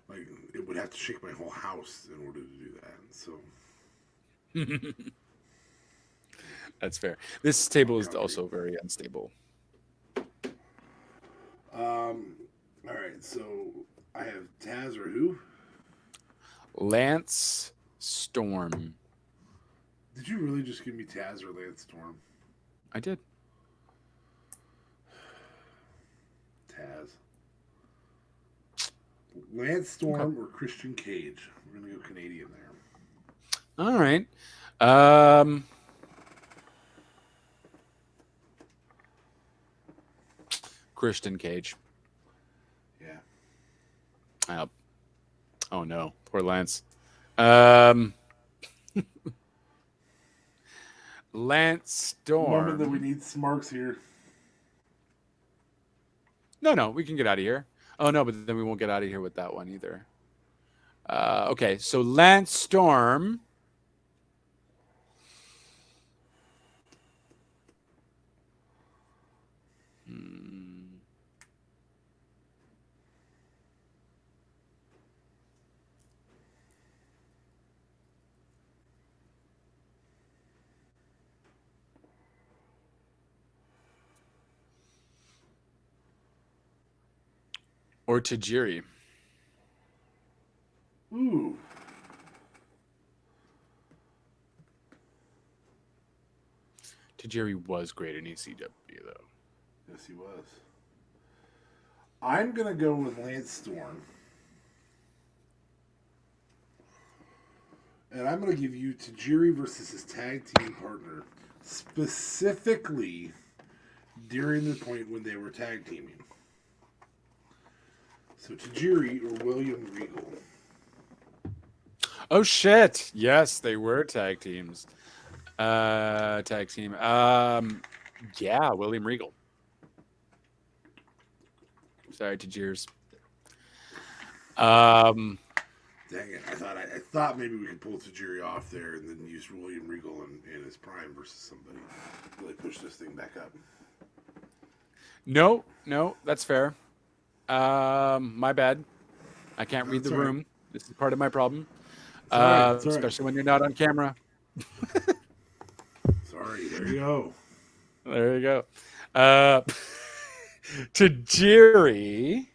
S4: like it would have to shake my whole house in order to do that. So
S5: that's fair. This table is also very unstable.
S4: All right, so I have Taz or who?
S5: Lance Storm.
S4: Did you really just give me Taz or Lance Storm?
S5: I did.
S4: Taz. Lance Storm or Christian Cage? We're going to go Canadian there.
S5: All right. Christian Cage.
S4: Yeah.
S5: Oh no, poor Lance. Lance Storm.
S4: Remember that we need smarks here.
S5: No, we can get out of here. Oh no, but then we won't get out of here with that one either. Okay, so Lance Storm. Or Tajiri.
S4: Ooh.
S5: Tajiri was great in ECW, though.
S4: Yes, he was. I'm going to go with Lance Storm. And I'm going to give you Tajiri versus his tag team partner, specifically during the point when they were tag teaming. So Tajiri or William Regal.
S5: Oh shit! Yes, they were tag teams. Tag team. Yeah, William Regal. Sorry to Jeers.
S4: Dang it! I thought maybe we could pull Tajiri off there and then use William Regal in his prime versus somebody. Really push this thing back up.
S5: No, that's fair. My bad. I can't read the room. This is part of my problem. Especially when you're not on camera.
S4: Sorry, there you go.
S5: There you go. Tajiri.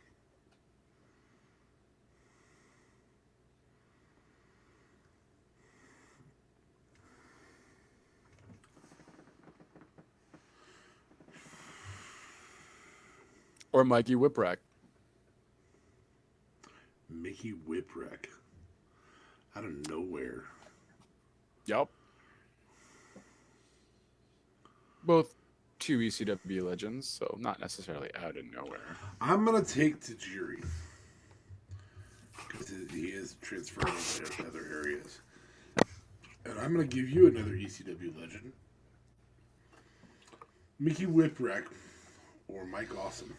S5: Or Mikey Whipwreck.
S4: Mickey Whipwreck. Out of nowhere.
S5: Yep. Both two ECW legends, so not necessarily out of nowhere.
S4: I'm going to take Tajiri. Because he is transferable to other areas. And I'm going to give you another ECW legend. Mickey Whipwreck or Mike Awesome.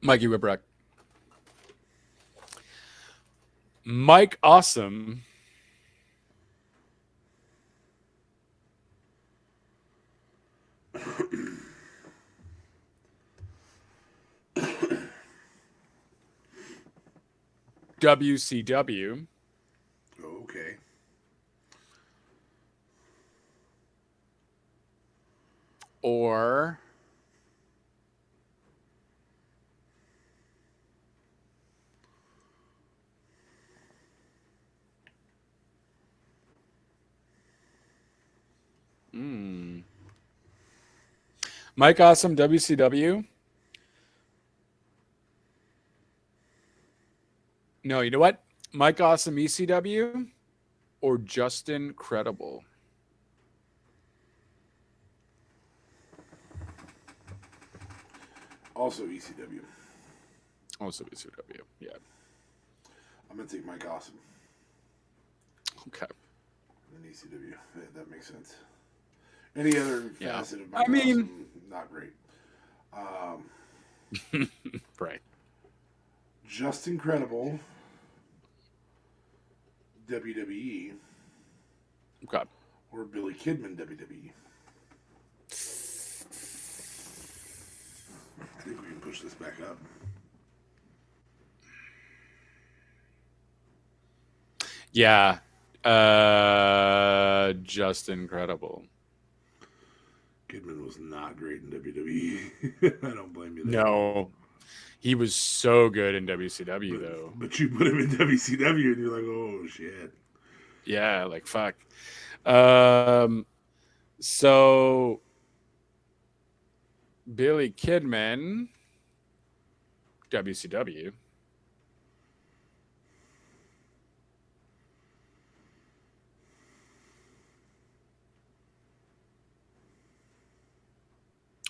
S5: Mikey Whipwreck. Mike Awesome. WCW.
S4: Okay.
S5: Or Mike Awesome, WCW. No, you know what? Mike Awesome, ECW, or Justin Credible.
S4: Also ECW.
S5: Also ECW, yeah.
S4: I'm going to take Mike Awesome.
S5: Okay.
S4: And ECW. Yeah, that makes sense. Any other facet of Mike Awesome, not great.
S5: Right.
S4: Justin Credible, WWE.
S5: Okay.
S4: Or Billy Kidman, WWE. I think we can push this back up.
S5: Yeah. Justin Credible.
S4: Kidman was not great in WWE. I don't blame you there.
S5: No. He was so good in WCW, though.
S4: But you put him in WCW and you're like, oh, shit.
S5: Yeah, like, fuck. So, Billy Kidman, WCW.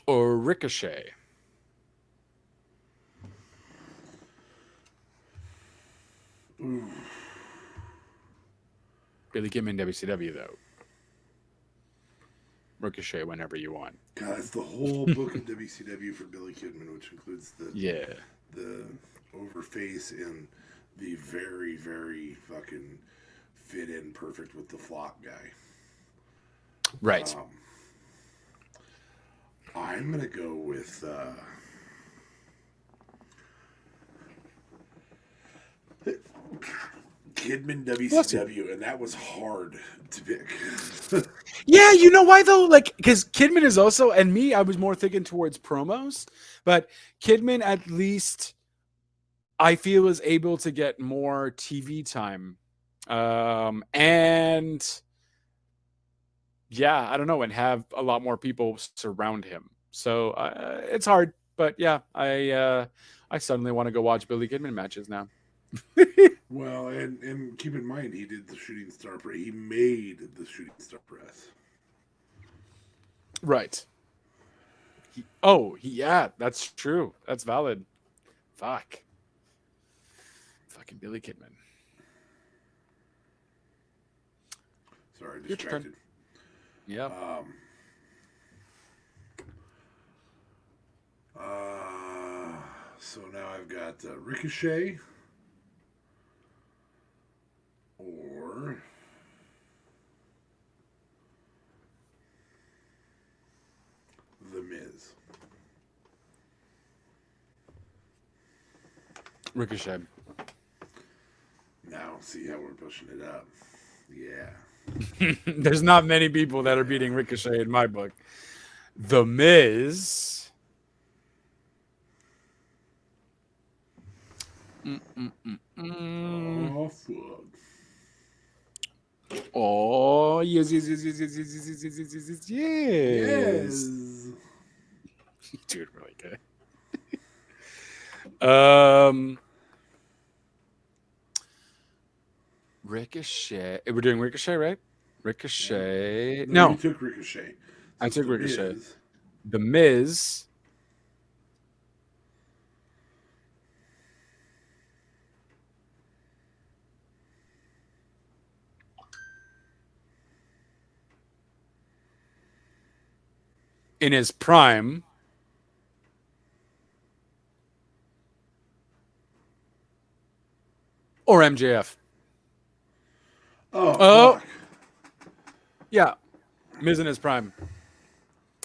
S5: Or Ricochet.
S4: Ooh.
S5: Billy Kidman, WCW, though. Ricochet whenever you want.
S4: God, that's the whole book of WCW for Billy Kidman, which includes the overface and the very, very fucking fit in perfect with the flop guy.
S5: Right.
S4: I'm going to go with Kidman WCW, and that was hard to pick.
S5: Yeah, you know why though? Like, because Kidman is also, and me, I was more thinking towards promos, but Kidman at least I feel is able to get more TV time, and yeah, I don't know, and have a lot more people surround him. So it's hard, but yeah, I suddenly want to go watch Billy Kidman matches now.
S4: Well, and keep in mind, he did the Shooting Star Press. He made the Shooting Star Press.
S5: Right. Yeah, that's true. That's valid. Fucking Billy Kidman.
S4: Sorry, distracted.
S5: Yeah.
S4: So now I've got Ricochet or The Miz.
S5: Ricochet.
S4: Now, see how we're pushing it up. Yeah.
S5: There's not many people that are beating Ricochet in my book. The Miz.
S4: Oh, fuck.
S5: Oh, yes.
S4: Yes.
S5: Dude, really good. Ricochet. We're doing Ricochet, right? Ricochet. No.
S4: You took Ricochet. So
S5: I took Ricochet.
S4: Miz.
S5: The Miz. In his prime. Or MJF.
S4: Oh, fuck.
S5: Yeah. Miz in his prime.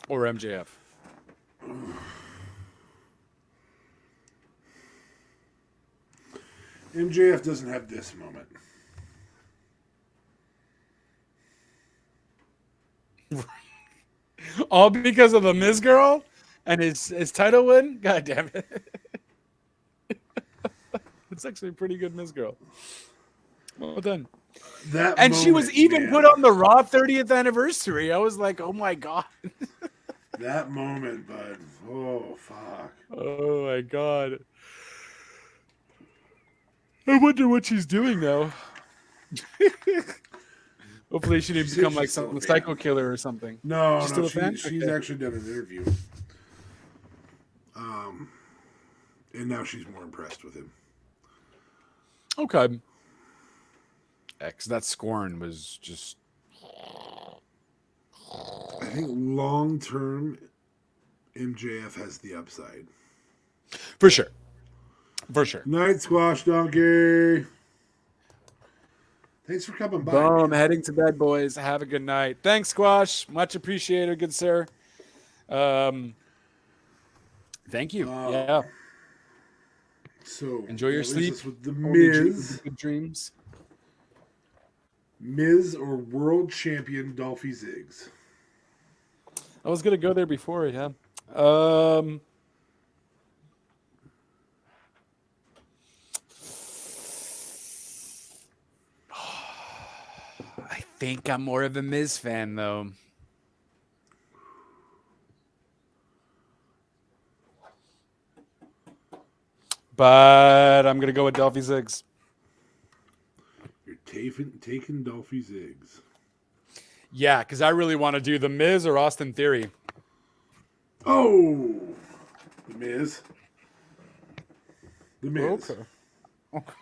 S5: Or MJF.
S4: MJF doesn't have this moment.
S5: All because of the Miz girl and his title win? God damn it. It's actually a pretty good Miz girl. Well done. She was even put on the Raw 30th anniversary. I was like, oh my God.
S4: That moment, bud. Oh, fuck.
S5: Oh my God. I wonder what she's doing now. Hopefully she didn't become like some psycho killer or something.
S4: No,
S5: she's still a fan?
S4: She's actually done an interview. And now she's more impressed with him.
S5: Okay. Because that scorn was just...
S4: I think long term, MJF has the upside.
S5: For sure. For sure.
S4: Night Squash Donkey. Thanks for coming by.
S5: Boom. Heading to bed, boys. Have a good night. Thanks, Squash. Much appreciated, good sir. Thank you. Yeah.
S4: So
S5: enjoy your sleep.
S4: With the Miz.
S5: Good dreams.
S4: Miz or world champion Dolphy Ziggs?
S5: I was gonna go there before, yeah. I think I'm more of a Miz fan, though. But I'm gonna go with Dolphy Ziggs.
S4: You're taking Dolphy Ziggs.
S5: Yeah, because I really want to do the Miz or Austin Theory.
S4: Oh, the Miz. The Miz.
S5: Okay.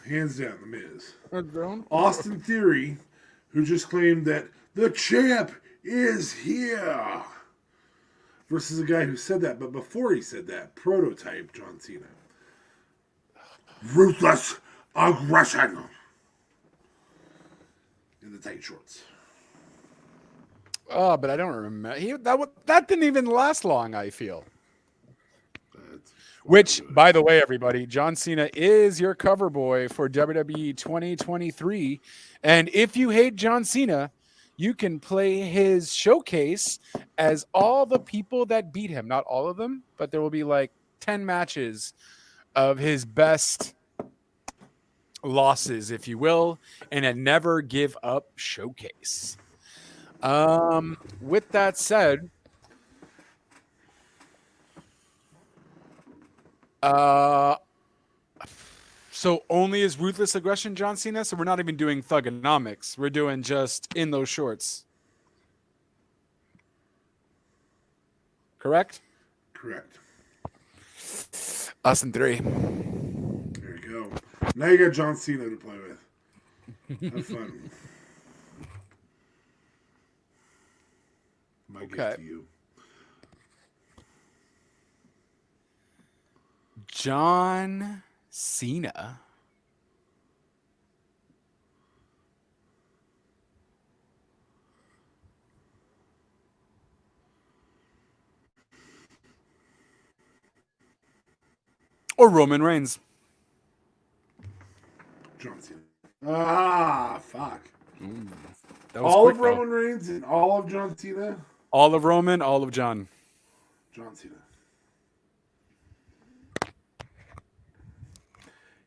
S4: Hands down, the Miz. Austin Theory, who just claimed that the champ is here, versus a guy who said that, but before he said that, prototype John Cena. Ruthless aggression in the tight shorts.
S5: Oh, but I don't remember. That didn't even last long, I feel. Which, by the way, everybody, John Cena is your cover boy for WWE 2023. And if you hate John Cena, you can play his showcase as all the people that beat him. Not all of them, but there will be like 10 matches of his best losses, if you will, in a never give up showcase. With that said, so only is ruthless aggression John Cena? So we're not even doing thugonomics. We're doing just in those shorts. correct?
S4: Correct.
S5: Austin 3.
S4: There you go. Now you got John Cena to play with. Have fun. My gift to you.
S5: John Cena. Or Roman Reigns.
S4: John Cena. Ah, fuck.
S5: All
S4: of Roman Reigns and all of John Cena?
S5: All of Roman, all of John.
S4: John Cena.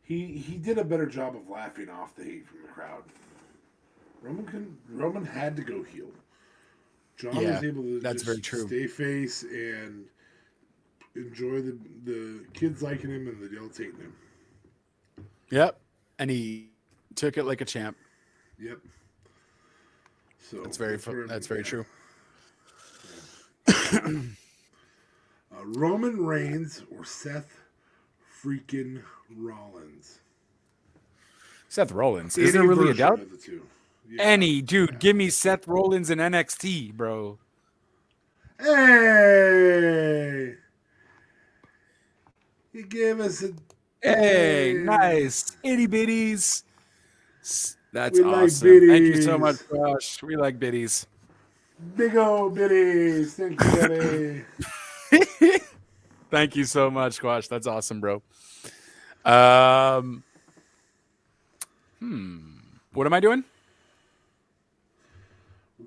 S4: He did a better job of laughing off the hate from the crowd. Roman had to go heel. John was able to
S5: that's very true.
S4: Stay face and enjoy the kids liking him and the adults hating him.
S5: Yep. And he took it like a champ.
S4: Yep. So
S5: that's very true.
S4: Yeah. Roman Reigns or Seth freaking Rollins?
S5: Seth Rollins. Is there really a doubt?
S4: Yeah.
S5: Any dude, give me Seth Rollins in NXT, bro.
S4: Hey, he gave us a.
S5: Hey, nice itty bitties. That's
S4: we
S5: awesome.
S4: Like biddies.
S5: Thank you so much, Josh. We like biddies.
S4: Big old biddies. Thank you, Daddy.
S5: Thank you so much, Squash. That's awesome, bro. What am I doing?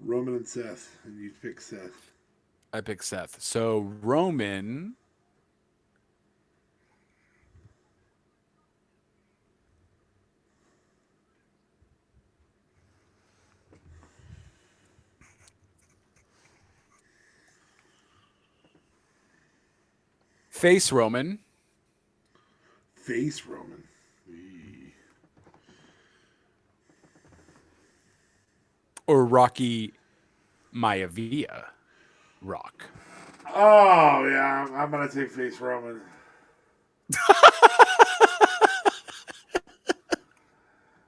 S4: Roman and Seth, and you pick Seth.
S5: I pick Seth. So Roman. Face Roman.
S4: Face Roman.
S5: Or Rocky Maivia. Rock.
S4: Oh, yeah. I'm going to take face Roman.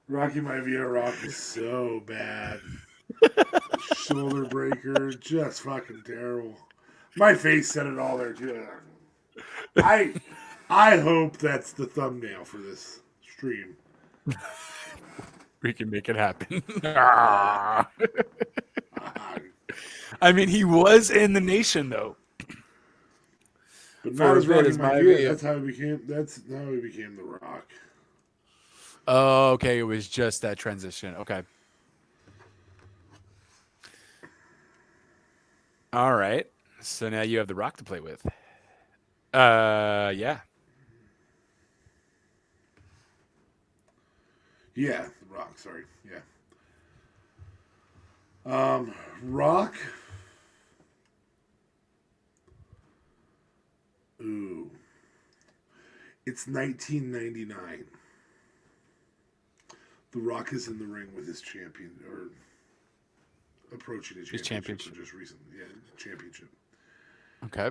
S4: Rocky Maivia Rock is so bad. Shoulder breaker. Just fucking terrible. My face said it all there, too. I hope that's the thumbnail for this stream.
S5: We can make it happen. I mean, he was in the nation though.
S4: But not as Rocky Maivia. That's how he became. That's how he became The Rock.
S5: Oh, okay. It was just that transition. Okay. All right. So now you have The Rock to play with. Yeah.
S4: Yeah, The Rock. Sorry. Yeah. Rock. Ooh. It's 1999. The Rock is in the ring with his champion, or approaching his championship. Just recently. Yeah, championship.
S5: Okay.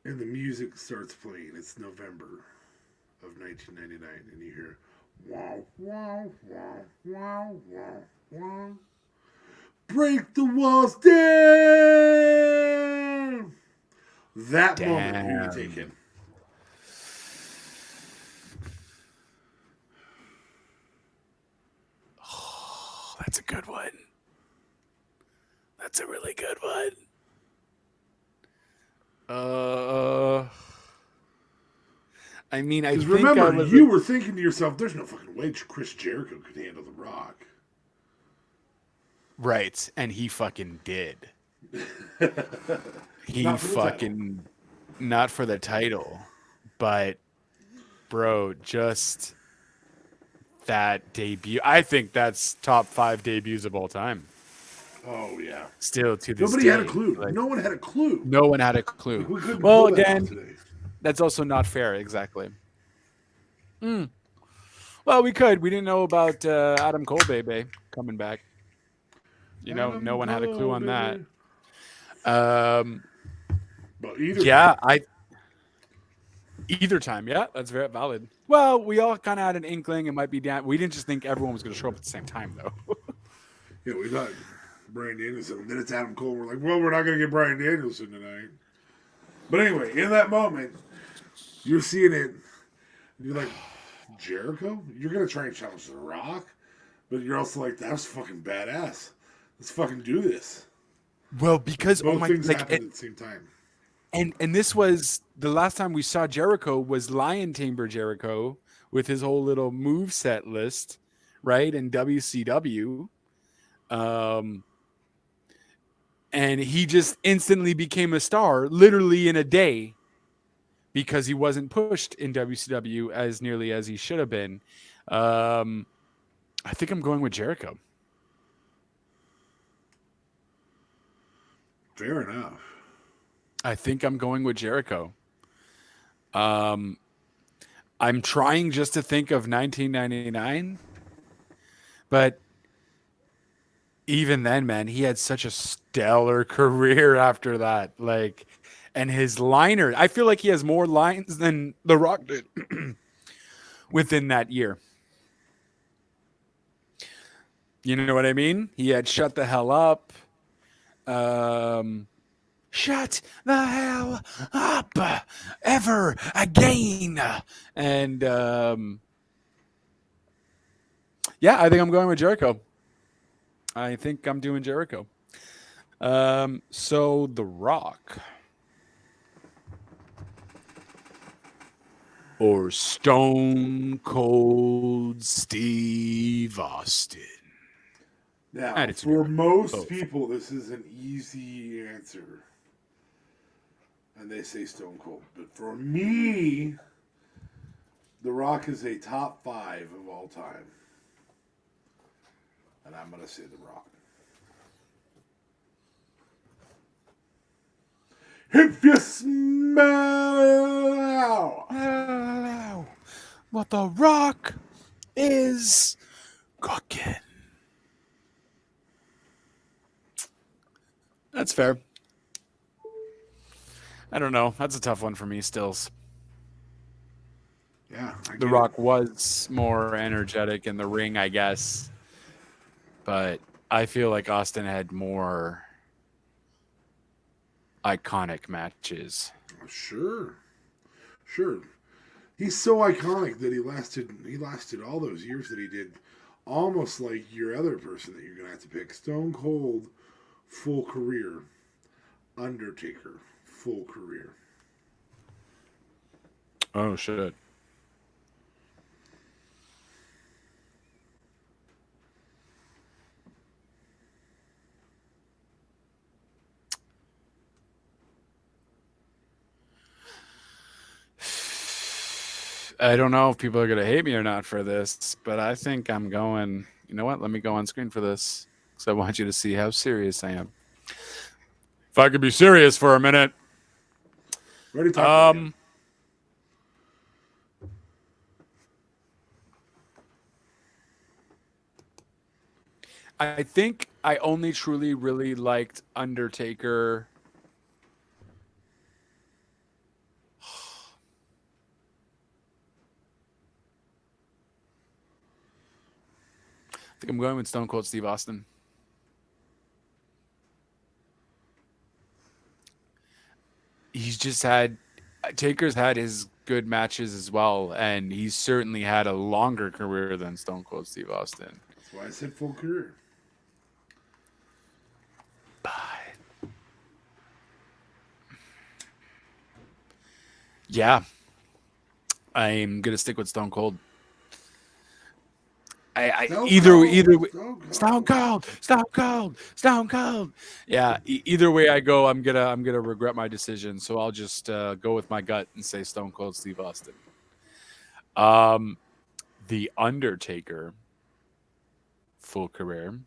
S4: And the music starts playing. It's November of 1999, and you hear, wow, wow, wow, wow, wow, wow. Break the walls down! That moment, who you taking?
S5: Oh, that's a good one. That's a really good one. I mean, I think
S4: remember, you were thinking to yourself, there's no fucking way Chris Jericho could handle The Rock.
S5: Right, and he fucking did. He fucking, not for the title, but, bro, just that debut. I think that's top 5 debuts of all time.
S4: Oh, yeah.
S5: Still to this
S4: Nobody
S5: day.
S4: had a clue. Like, no one had a clue.
S5: No one had a clue.
S4: Like, we couldn't
S5: well,
S4: pull that
S5: again,
S4: off today.
S5: That's also not fair. Exactly. Well, we could. We didn't know about Adam Cole, baby, coming back. You know, no one had a clue on that.
S4: But either
S5: either time, yeah, that's very valid. Well, we all kind of had an inkling it might be down. We didn't just think everyone was going to show up at the same time, though.
S4: Yeah, we thought Brian Danielson. Then it's Adam Cole. We're like, well, we're not going to get Brian Danielson tonight. But anyway, in that moment, you're seeing it. You're like, Jericho? You're going to try and challenge The Rock? But you're also like, that was fucking badass. Let's fucking do this.
S5: Well, because
S4: both things happened at the same time.
S5: And this was the last time we saw Jericho was Lion Tamer Jericho with his whole little moveset list, right? In WCW. And he just instantly became a star literally in a day because he wasn't pushed in WCW as nearly as he should have been. I think I'm going with Jericho.
S4: Fair enough.
S5: I think I'm going with Jericho. I'm trying just to think of 1999, but even then, man, he had such a stellar career after that. Like, and his liner, I feel like he has more lines than The Rock did within that year. You know what I mean? He had Shut the Hell Up. Shut the hell up ever again. And yeah, I think I'm going with Jericho. I think I'm doing Jericho. So The Rock or Stone Cold Steve Austin.
S4: Now, for most people, this is an easy answer. And they say Stone Cold. But for me, The Rock is a top 5 of all time. And I'm going to say The Rock. If you smell
S5: what The Rock is cooking. That's fair. I don't know. That's a tough one for me, Stills.
S4: Yeah.
S5: The Rock was more energetic in the ring, I guess. But I feel like Austin had more iconic matches.
S4: Sure. He's so iconic that he lasted all those years that he did, almost like your other person that you're going to have to pick. Stone Cold, full career. Undertaker, full career.
S5: Oh, shit. I don't know if people are going to hate me or not for this, but I think I'm going, you know what? Let me go on screen for this because I want you to see how serious I am. If I could be serious for a minute.
S4: Ready to talk to you.
S5: I think I only truly really liked Undertaker. I think I'm going with Stone Cold Steve Austin. Taker's had his good matches as well, and he's certainly had a longer career than Stone Cold Steve Austin.
S4: That's why I said full career.
S5: But yeah, I'm gonna stick with Stone Cold. Stone Cold. Yeah, either way I go, I'm gonna regret my decision. So I'll just go with my gut and say Stone Cold Steve Austin. The Undertaker, full career.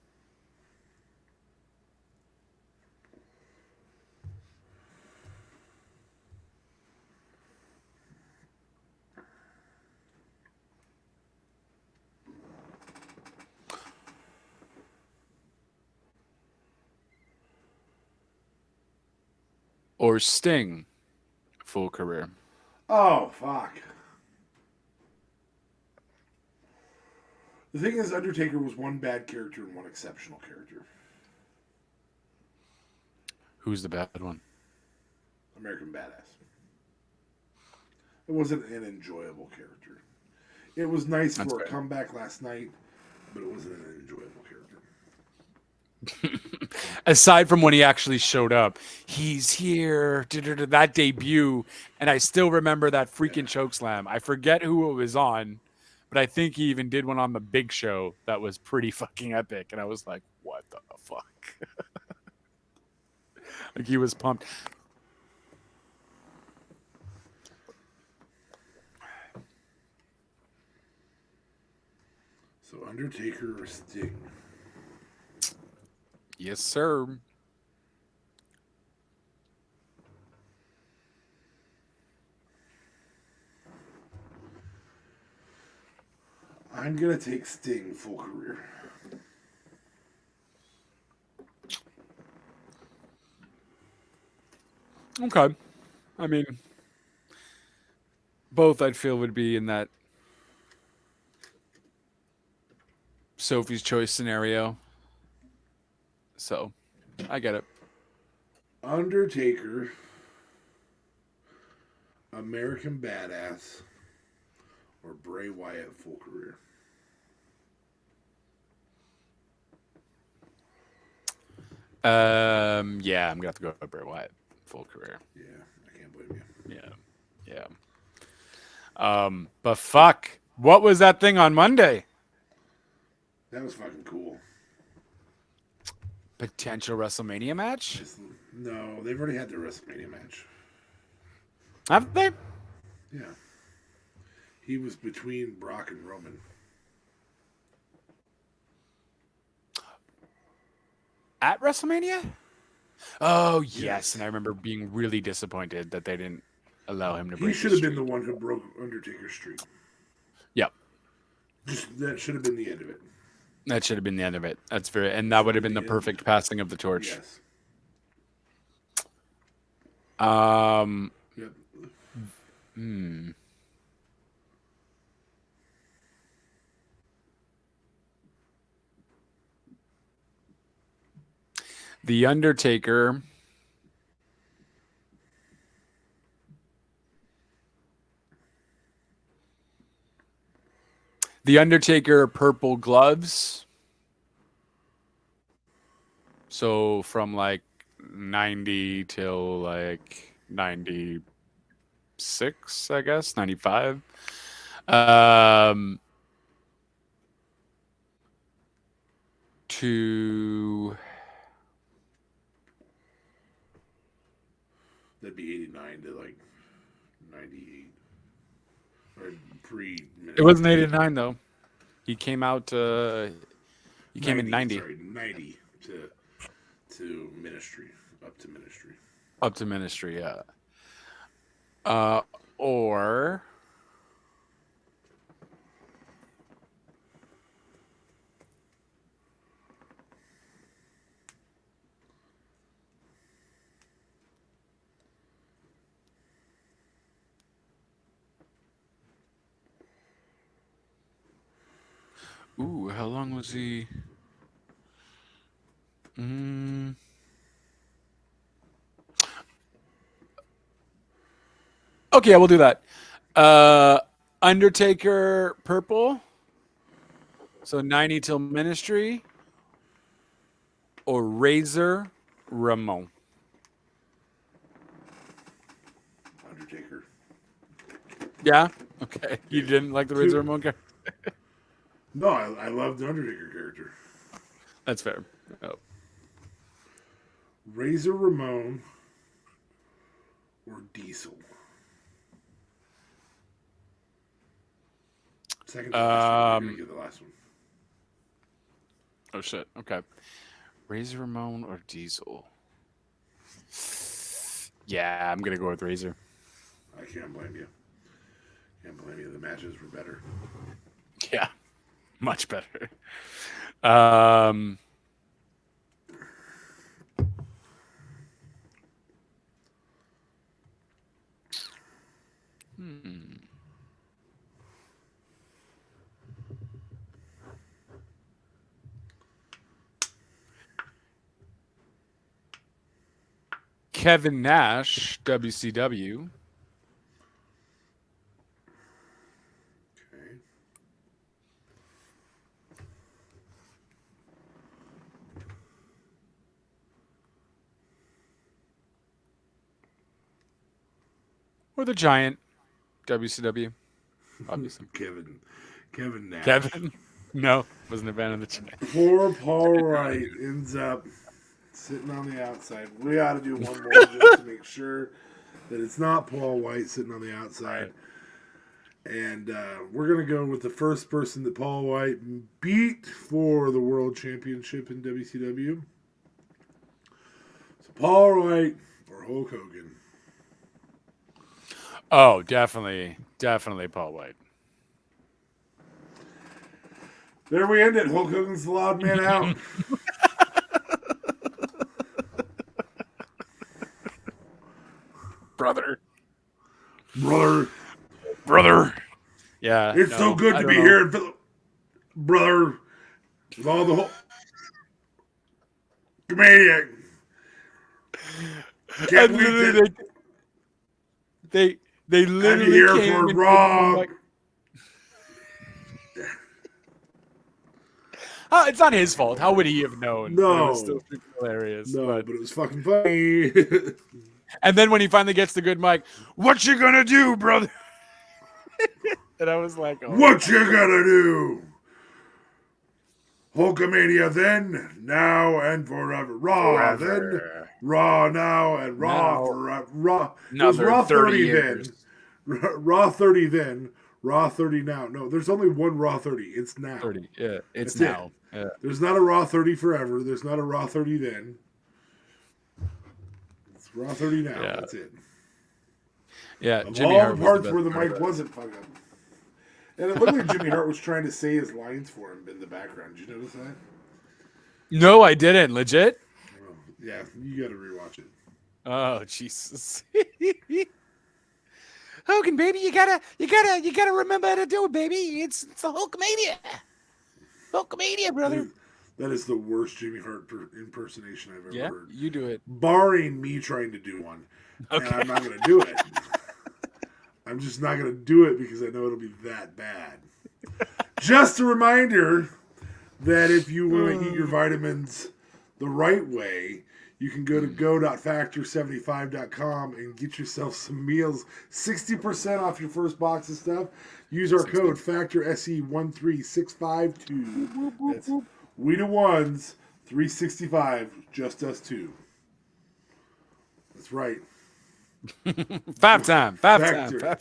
S5: or Sting, full career?
S4: Oh, fuck. The thing is, Undertaker was one bad character and one exceptional character.
S5: Who's the bad one?
S4: American Badass. It wasn't an enjoyable character. It was nice
S5: That's
S4: for
S5: fair.
S4: a comeback last night, but it wasn't an enjoyable character.
S5: Aside from when he actually showed up, he's here, that debut, and I still remember that freaking chokeslam. I forget who it was on, but I think he even did one on the Big Show that was pretty fucking epic, and I was like, what the fuck? Like, he was pumped.
S4: So Undertaker or Sting?
S5: Yes, sir.
S4: I'm going to take Sting full career.
S5: Okay. I mean, both I'd feel would be in that Sophie's Choice scenario. So, I get it.
S4: Undertaker, American Badass, or Bray Wyatt full career?
S5: Yeah, I'm gonna have to go with Bray Wyatt full career.
S4: Yeah, I can't blame you.
S5: Yeah. But fuck, what was that thing on Monday?
S4: That was fucking cool.
S5: Potential WrestleMania match?
S4: No, they've already had their WrestleMania match.
S5: Have they?
S4: Yeah. He was between Brock and Roman.
S5: At WrestleMania? Oh, yes.
S4: Yes.
S5: And I remember being really disappointed that they didn't allow him to break
S4: He should have
S5: his
S4: been the
S5: streak.
S4: one who broke Undertaker's streak.
S5: Yep.
S4: That should have been the end of it.
S5: That should have been the end of it. And that would have been the perfect passing of the torch.
S4: Yes. Yep.
S5: The Undertaker. The Undertaker purple gloves. So from like 90 till like 96, I guess, 95. To
S4: That'd be 89 to like 98. Or pre.
S5: it wasn't 89 though. He came out. He came in 90.
S4: Sorry, 90 to Ministry, up to Ministry.
S5: Up to Ministry, yeah. Or ooh, how long was he? Okay, we'll do that. Undertaker purple. So 90 till Ministry. Or Razor Ramon.
S4: Undertaker.
S5: Yeah? Okay. You didn't like the Razor Ramon character?
S4: No, I love the Undertaker character.
S5: That's fair. Oh.
S4: Razor Ramon or Diesel? Second to last one. You're gonna get the last one.
S5: Oh shit. Okay. Razor Ramon or Diesel? Yeah, I'm gonna go with Razor.
S4: I can't blame you. Can't blame you. The matches were better.
S5: Yeah. Much better. Kevin Nash, WCW.
S4: Okay.
S5: Or the Giant, WCW. Obviously.
S4: Kevin Nash.
S5: Kevin? No, wasn't a fan of the Giant.
S4: Poor Paul Wright ends up sitting on the outside. We ought to do one more just to make sure that it's not Paul White sitting on the outside. Right. And we're going to go with the first person that Paul White beat for the World Championship in WCW. So Paul White or Hulk Hogan.
S5: Oh, definitely Paul White.
S4: There we end it. Hulk Hogan's the loud man out.
S5: Brother. Yeah.
S4: It's so good to be here in Philip. Brother. With all the whole comedian. Can't wait
S5: They literally
S4: I'm here
S5: came
S4: for Raw.
S5: Like, oh, it's not his fault. How would he have known?
S4: No.
S5: It was still hilarious.
S4: No, but it was fucking funny.
S5: And then when he finally gets the good mic, what you gonna do, brother? And I was like, oh.
S4: What you gonna do? Hulkamania then, now, and forever. Raw then, Raw now, and Raw forever. Raw. It was Raw 30 years. Then. Raw 30 then, Raw 30 now. No, there's only one Raw 30. It's now.
S5: 30, yeah. It's
S4: That's
S5: now.
S4: It.
S5: Yeah.
S4: There's not a Raw 30 forever. There's not a Raw 30 then. It's Raw 30 now.
S5: Yeah.
S4: That's it.
S5: Yeah,
S4: Of
S5: Jimmy
S4: all
S5: Hart
S4: the
S5: was
S4: parts
S5: the
S4: where the
S5: best
S4: mic wasn't fucking up. And it looked like Jimmy Hart was trying to say his lines for him in the background. Did you notice that?
S5: No, I didn't. Legit?
S4: Oh, yeah, you got to rewatch it.
S5: Oh, Jesus. Hogan, baby, you gotta remember how to do it, baby. It's the Hulkamania. Hulkamania, brother.
S4: That is the worst Jimmy Hart impersonation I've ever heard.
S5: You do it.
S4: Barring me trying to do one.
S5: Okay.
S4: And I'm not going to do it. I'm just not going to do it because I know it'll be that bad. Just a reminder that if you want to eat your vitamins the right way, you can go to go.factor75.com and get yourself some meals. 60% off your first box of stuff. Use our code FACTOR-SE13652. That's we the ones, 365, just us two. That's right.
S5: Five time.
S4: Factor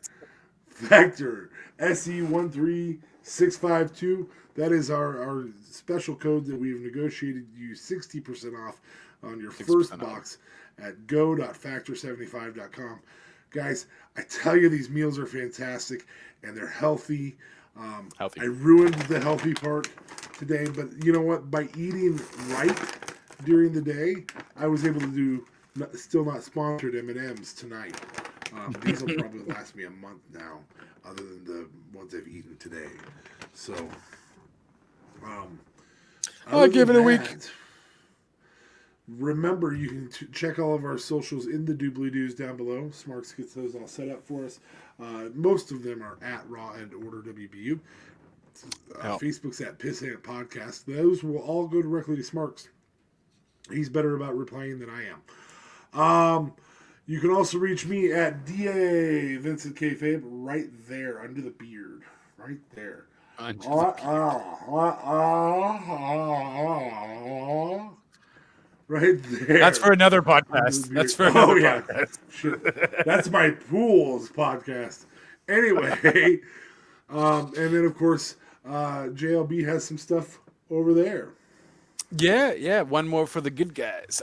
S4: SE13652. That is our special code that we've negotiated you 60% off on your first box at go.factor75.com. Guys, I tell you, these meals are fantastic and they're healthy. I ruined the healthy part today, but you know what? By eating right during the day, I was able to do still not sponsored M&Ms tonight. These will probably last me a month now, other than the ones I've eaten today. So,
S5: I'll give it a week.
S4: Remember, you can check all of our socials in the doobly-doos down below. Smarks gets those all set up for us. Most of them are at Raw and Order WBU. Facebook's at Pissant Podcast. Those will all go directly to Smarks. He's better about replying than I am. You can also reach me at DA Vincent Kayfabe right there under the beard. Right there. Right there.
S5: That's for another podcast. That's for another podcast.
S4: Shit. That's my Pools podcast. Anyway, and then of course, JLB has some stuff over there.
S5: Yeah. One more for the good guys.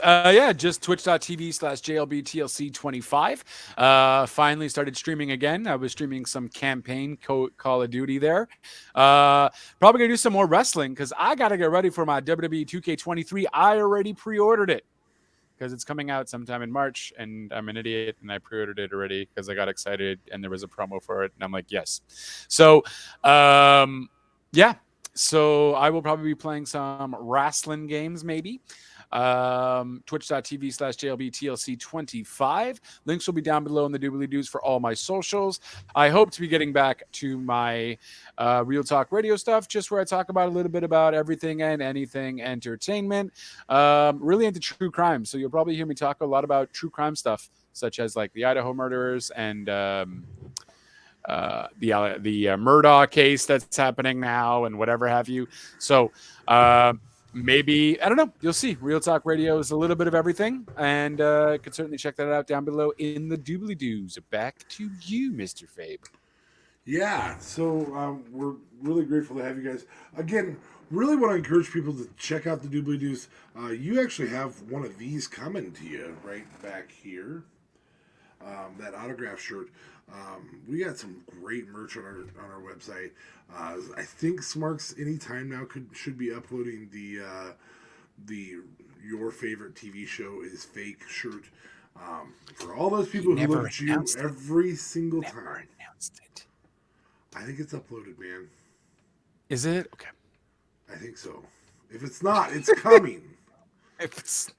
S5: Just twitch.tv/JLBTLC25. Finally started streaming again. I was streaming some campaign Call of Duty there. Probably gonna do some more wrestling because I gotta get ready for my WWE 2K23. I already pre-ordered it because it's coming out sometime in March, and I'm an idiot and I pre-ordered it already because I got excited and there was a promo for it, and I'm like, yes. So, yeah. So I will probably be playing some wrestling games, maybe. twitch.tv/JLBTLC25. Links will be down below in the doobly doos for all my socials. I hope to be getting back to my Real Talk Radio stuff, just where I talk about a little bit about everything and anything entertainment. Really into true crime. So you'll probably hear me talk a lot about true crime stuff, such as like the Idaho murderers and the Murdaugh case that's happening now and whatever have you. So maybe, I don't know, you'll see. Real Talk Radio is a little bit of everything, and you can certainly check that out down below in the doobly doos. Back to you, Mr. Fabe.
S4: Yeah, so we're really grateful to have you guys. Again, really want to encourage people to check out the doobly doos. You actually have one of these coming to you right back here. That autograph shirt. We got some great merch on our website. I think Smarks anytime now should be uploading the your favorite TV show is fake shirt. For all those people who look at you every single time. Announced it. I think it's uploaded, man.
S5: Is it? Okay.
S4: I think so. If it's not, it's coming. And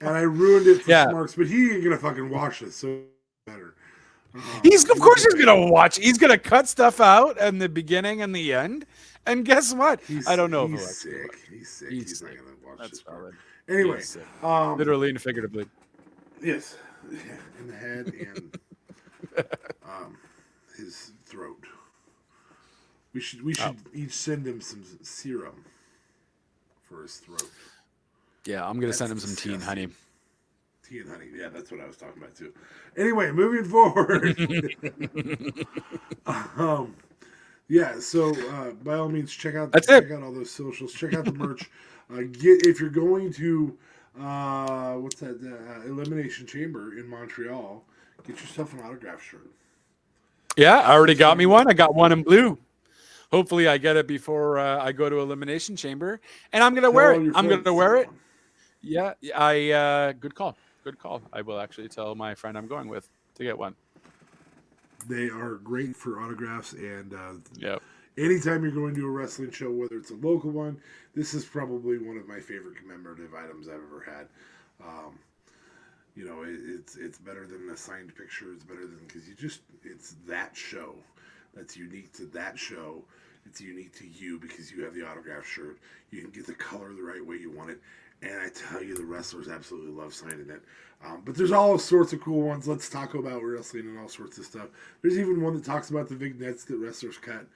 S4: I ruined it for Smarks, but he ain't gonna fucking watch this, so better.
S5: Of course he's gonna watch. He's gonna cut stuff out in the beginning and the end. And guess what? I don't know.
S4: He's sick. He's not gonna watch
S5: That's
S4: this.
S5: valid.
S4: Anyway,
S5: literally and figuratively.
S4: Yes, in the head and his throat. We should each send him some serum for his throat.
S5: Yeah, I'm gonna send him some tea and honey.
S4: Tea and honey. Yeah, that's what I was talking about too. Anyway, moving forward. So by all means, check out all those socials. Check out the merch. If you're going to what's that? Elimination Chamber in Montreal, get yourself an autograph shirt.
S5: Yeah, I already got me one. I got one in blue. Hopefully, I get it before I go to Elimination Chamber, and I'm gonna wear it. I'm gonna wear it. Yeah, good call. Good call. I will actually tell my friend I'm going with to get one.
S4: They are great for autographs, and
S5: yep.
S4: Anytime you're going to a wrestling show, whether it's a local one, this is probably one of my favorite commemorative items I've ever had. It's better than a signed picture. It's better than because it's that show that's unique to that show. It's unique to you because you have the autograph shirt. You can get the color the right way you want it. And I tell you, the wrestlers absolutely love signing it. But there's all sorts of cool ones. Let's talk about wrestling and all sorts of stuff. There's even one that talks about the vignettes that wrestlers cut.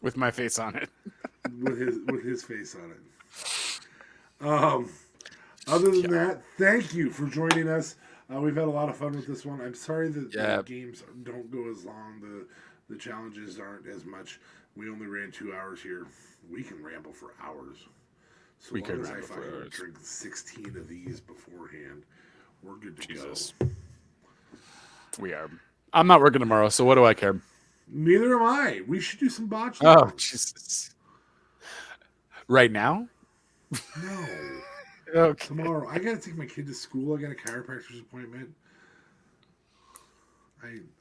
S5: With my face on it.
S4: with his face on it. Other than that, thank you for joining us. We've had a lot of fun with this one. I'm sorry that the games don't go as long. The challenges aren't as much. We only ran 2 hours here. We can ramble for hours. So we could ramble for hours. Drink 16 of these beforehand. We're good to go.
S5: We are. I'm not working tomorrow, so what do I care?
S4: Neither am I. We should do some botch.
S5: Oh, Jesus. Right now?
S4: No.
S5: Okay.
S4: Tomorrow. I got to take my kid to school. I got a chiropractor's appointment.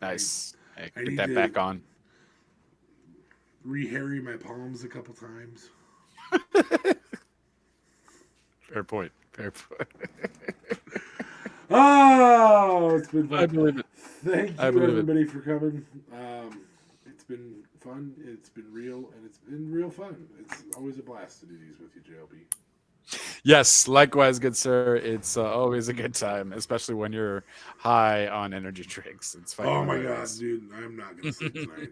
S5: Nice. I get that back on.
S4: Re-hairy my palms a couple times.
S5: Fair point.
S4: Oh, it's been fun.
S5: I believe it.
S4: Thank you, everybody, for coming. It's been fun. It's been real, and it's been real fun. It's always a blast to do these with you, JLB.
S5: Yes, likewise, good sir. It's always a good time, especially when you're high on energy drinks. It's fun.
S4: Oh my god, dude! I'm not gonna sleep tonight.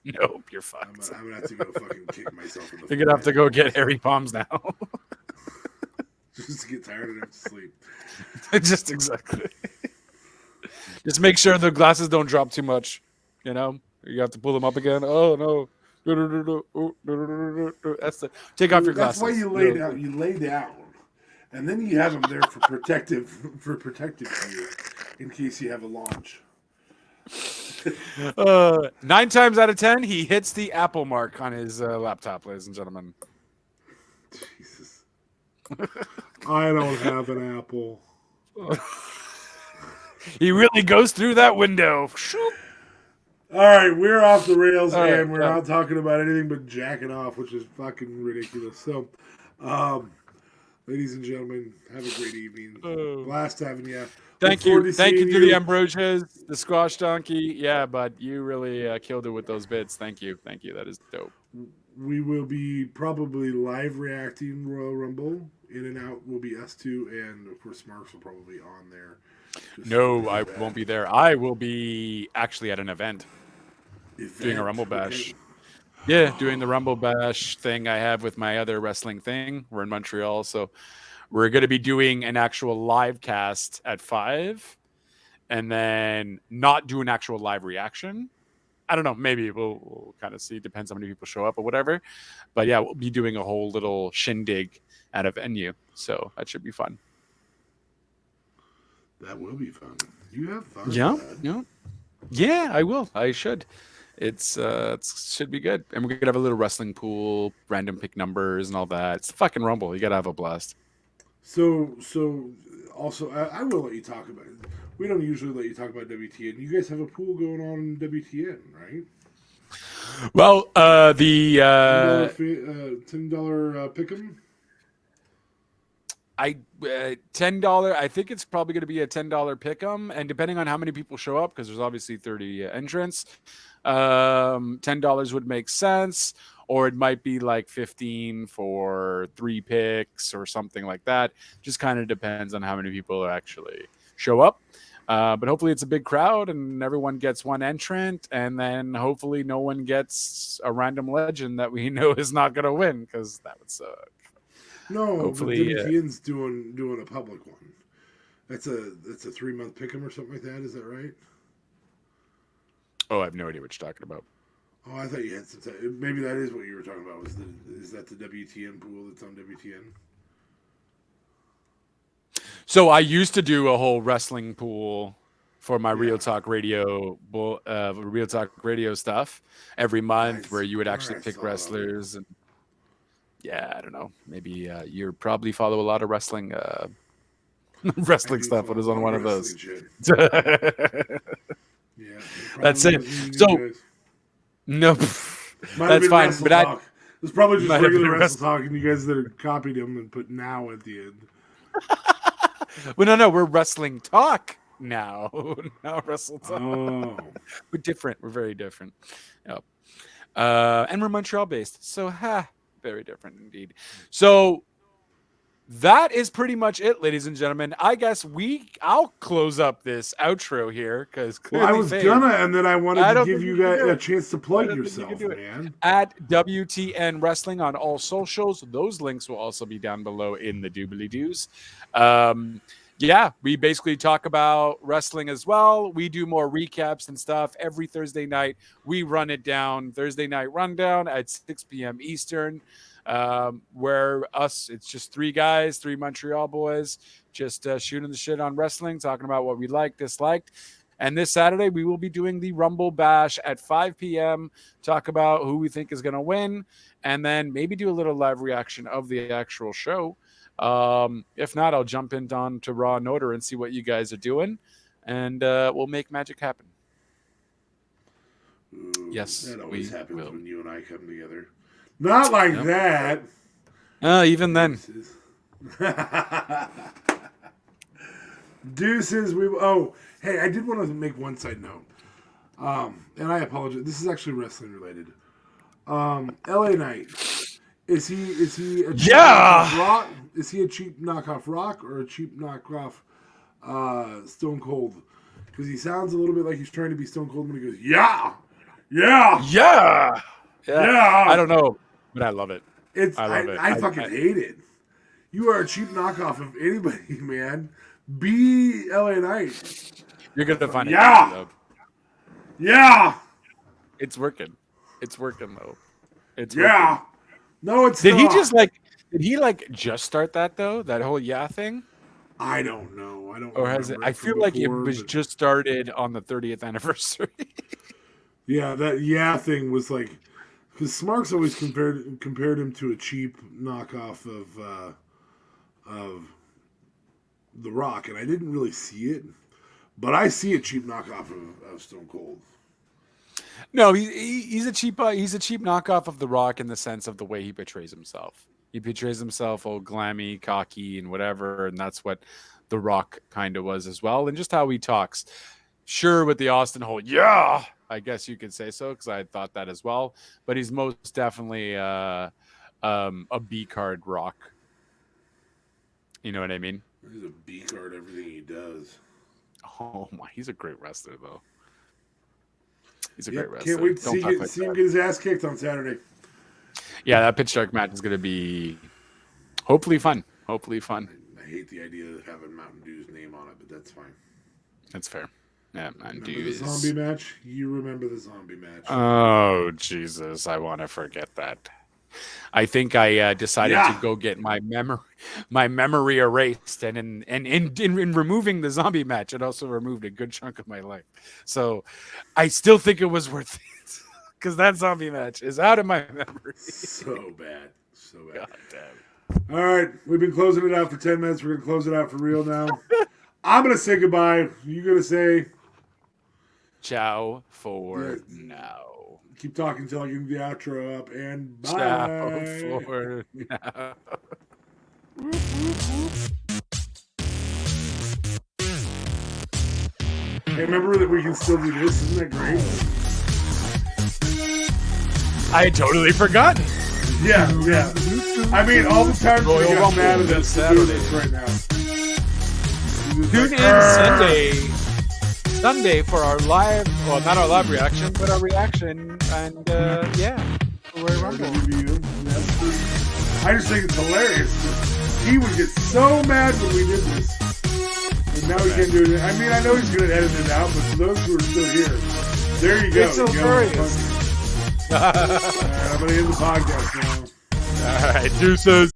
S5: Nope, you're fucked.
S4: I'm gonna have to go fucking kick myself in the.
S5: You're gonna have to go get hairy palms now.
S4: Just to get tired enough to sleep.
S5: Just exactly. Just make sure the glasses don't drop too much. You know, you have to pull them up again. Oh no. That's take off your glasses.
S4: That's why you lay down. You lay down, and then you have them there for protective gear in case you have a launch.
S5: 9 times out of 10, he hits the Apple mark on his laptop, ladies and gentlemen.
S4: Jesus, I don't have an Apple.
S5: He really goes through that window.
S4: All right, we're off the rails, and we're not talking about anything but jacking off, which is fucking ridiculous. So, Ladies and gentlemen, have a great evening. Blast having you.
S5: Thank you to the Ambrosias, the Squash Donkey. Yeah, but you really killed it with those bits. Thank you. That is dope.
S4: We will be probably live reacting Royal Rumble. In and out will be us two, and of course Marks will probably be on there.
S5: No, I won't be there. I will be actually at an event. Doing a Rumble Bash. Okay. Yeah, doing the Rumble Bash thing I have with my other wrestling thing. We're in Montreal, so we're going to be doing an actual live cast at 5 and then not do an actual live reaction. I don't know. Maybe we'll kind of see. Depends how many people show up or whatever. But yeah, we'll be doing a whole little shindig at a venue. So that should be fun.
S4: That will be fun. You have fun.
S5: Yeah, I will. I should. It should be good. And we're going to have a little wrestling pool, random pick numbers and all that. It's fucking Rumble. You got to have a blast.
S4: So also, I will let you talk about it. We don't usually let you talk about WTN. You guys have a pool going on in WTN, right?
S5: Well, the
S4: $10 pick'em.
S5: $10. I think it's probably going to be a $10 pick'em, and depending on how many people show up, because there's obviously 30 entrants, $10 would make sense. Or it might be like 15 for 3 picks or something like that. Just kind of depends on how many people actually show up. But hopefully it's a big crowd and everyone gets one entrant, and then hopefully no one gets a random legend that we know is not going to win, because that would suck.
S4: No, hopefully, but WTN's doing a public one. That's a 3-month pick'em or something like that. Is that right?
S5: Oh, I have no idea what you're talking about.
S4: Oh, I thought you had some time. Maybe that is what you were talking about. Is that the WTN pool that's on WTN?
S5: So I used to do a whole wrestling pool for my Real Talk Radio stuff every month, where you would actually pick wrestlers. And I don't know. Maybe you probably follow a lot of wrestling wrestling stuff. What is on one of those?
S4: Yeah,
S5: that's it. So. No, that's fine. But
S4: it was probably just regular Wrestle Talk, and you guys that copied him and put now at the end.
S5: Well, no, we're Wrestling Talk now. Now Wrestle Talk.
S4: Oh.
S5: We're different. We're very different. Yep. And we're Montreal based, so very different indeed. So that is pretty much it, ladies and gentlemen. I guess I'll close up this outro here, because
S4: I was gonna, and then I wanted to give you guys a chance to plug yourself, man.
S5: At WTN Wrestling on all socials. Those links will also be down below in the doobly-doos. We basically talk about wrestling as well. We do more recaps and stuff every Thursday night. We run it down, Thursday Night Rundown at 6 p.m. Eastern. Where it's just 3 guys, 3 Montreal boys, just shooting the shit on wrestling, talking about what we liked, disliked. And this Saturday, we will be doing the Rumble Bash at 5 p.m., talk about who we think is going to win, and then maybe do a little live reaction of the actual show. If not, I'll jump on to Raw and Order and see what you guys are doing, and we'll make magic happen.
S4: Ooh,
S5: yes,
S4: that always happens when you and I come together. Not like that.
S5: Even then.
S4: Deuces. Hey, I did want to make one side note. And I apologize. This is actually wrestling related. LA Knight. Is he a cheap knockoff Rock? Is he a cheap knockoff Rock or a cheap knockoff Stone Cold? Because he sounds a little bit like he's trying to be Stone Cold when he goes, yeah.
S5: I don't know, but I love it.
S4: I love it. I fucking hate it. You are a cheap knockoff of anybody, man. Be LA Knight.
S5: You're gonna find it.
S4: Yeah.
S5: It's working. It's working though. It's
S4: working. No, it's
S5: Did
S4: not.
S5: Did he just start that though? That whole thing?
S4: I don't know. I don't.
S5: Or has it? I feel like it was just started on the 30th anniversary.
S4: Yeah, that thing was like, because Smarks always compared him to a cheap knockoff of The Rock, and I didn't really see it, but I see a cheap knockoff of Stone Cold.
S5: No, he's a cheap knockoff of The Rock in the sense of the way he portrays himself. He portrays himself all glammy, cocky, and whatever, and that's what The Rock kind of was as well. And just how he talks. Sure, with the Austin whole, yeah, I guess you could say so, because I thought that as well. But he's most definitely a B card Rock. You know what I mean?
S4: He's a B card, everything he does.
S5: Oh my, he's a great wrestler though. He's a great wrestler.
S4: Can't wait to see him get his ass kicked on Saturday.
S5: Yeah, that pitch dark match is going to be hopefully fun. Hopefully fun.
S4: I hate the idea of having Mountain Dew's name on it, but that's fine.
S5: That's fair. Yeah, Mountain Dew
S4: the zombie match? You remember the zombie match?
S5: Oh Jesus, I want to forget that. I think I decided to go get my memory erased, and in removing the zombie match, it also removed a good chunk of my life. So I still think it was worth it because that zombie match is out of my memory.
S4: So bad.
S5: God damn.
S4: All right, we've been closing it out for 10 minutes. We're gonna close it out for real now. I'm gonna say goodbye. You're gonna say
S5: ciao for now.
S4: Keep talking until I get the outro up, and bye.
S5: Ciao for now.
S4: Hey, remember that we can still do this? Isn't that great?
S5: I had totally forgotten.
S4: Yeah. I mean, all the times
S5: Royal
S4: we got
S5: Rumble
S4: mad at
S5: this
S4: us to
S5: Saturday.
S4: do this right now.
S5: Tune in Sunday for our live, well, not our live reaction, but our reaction, and Royal Rumble.
S4: I just think it's hilarious. He would get so mad when we did this. And now he can't do it. I mean, I know he's going to edit it out, but for those who are still here, there you go.
S5: It's hilarious.
S4: All right, I'm going to end the podcast now.
S5: All right, deuces.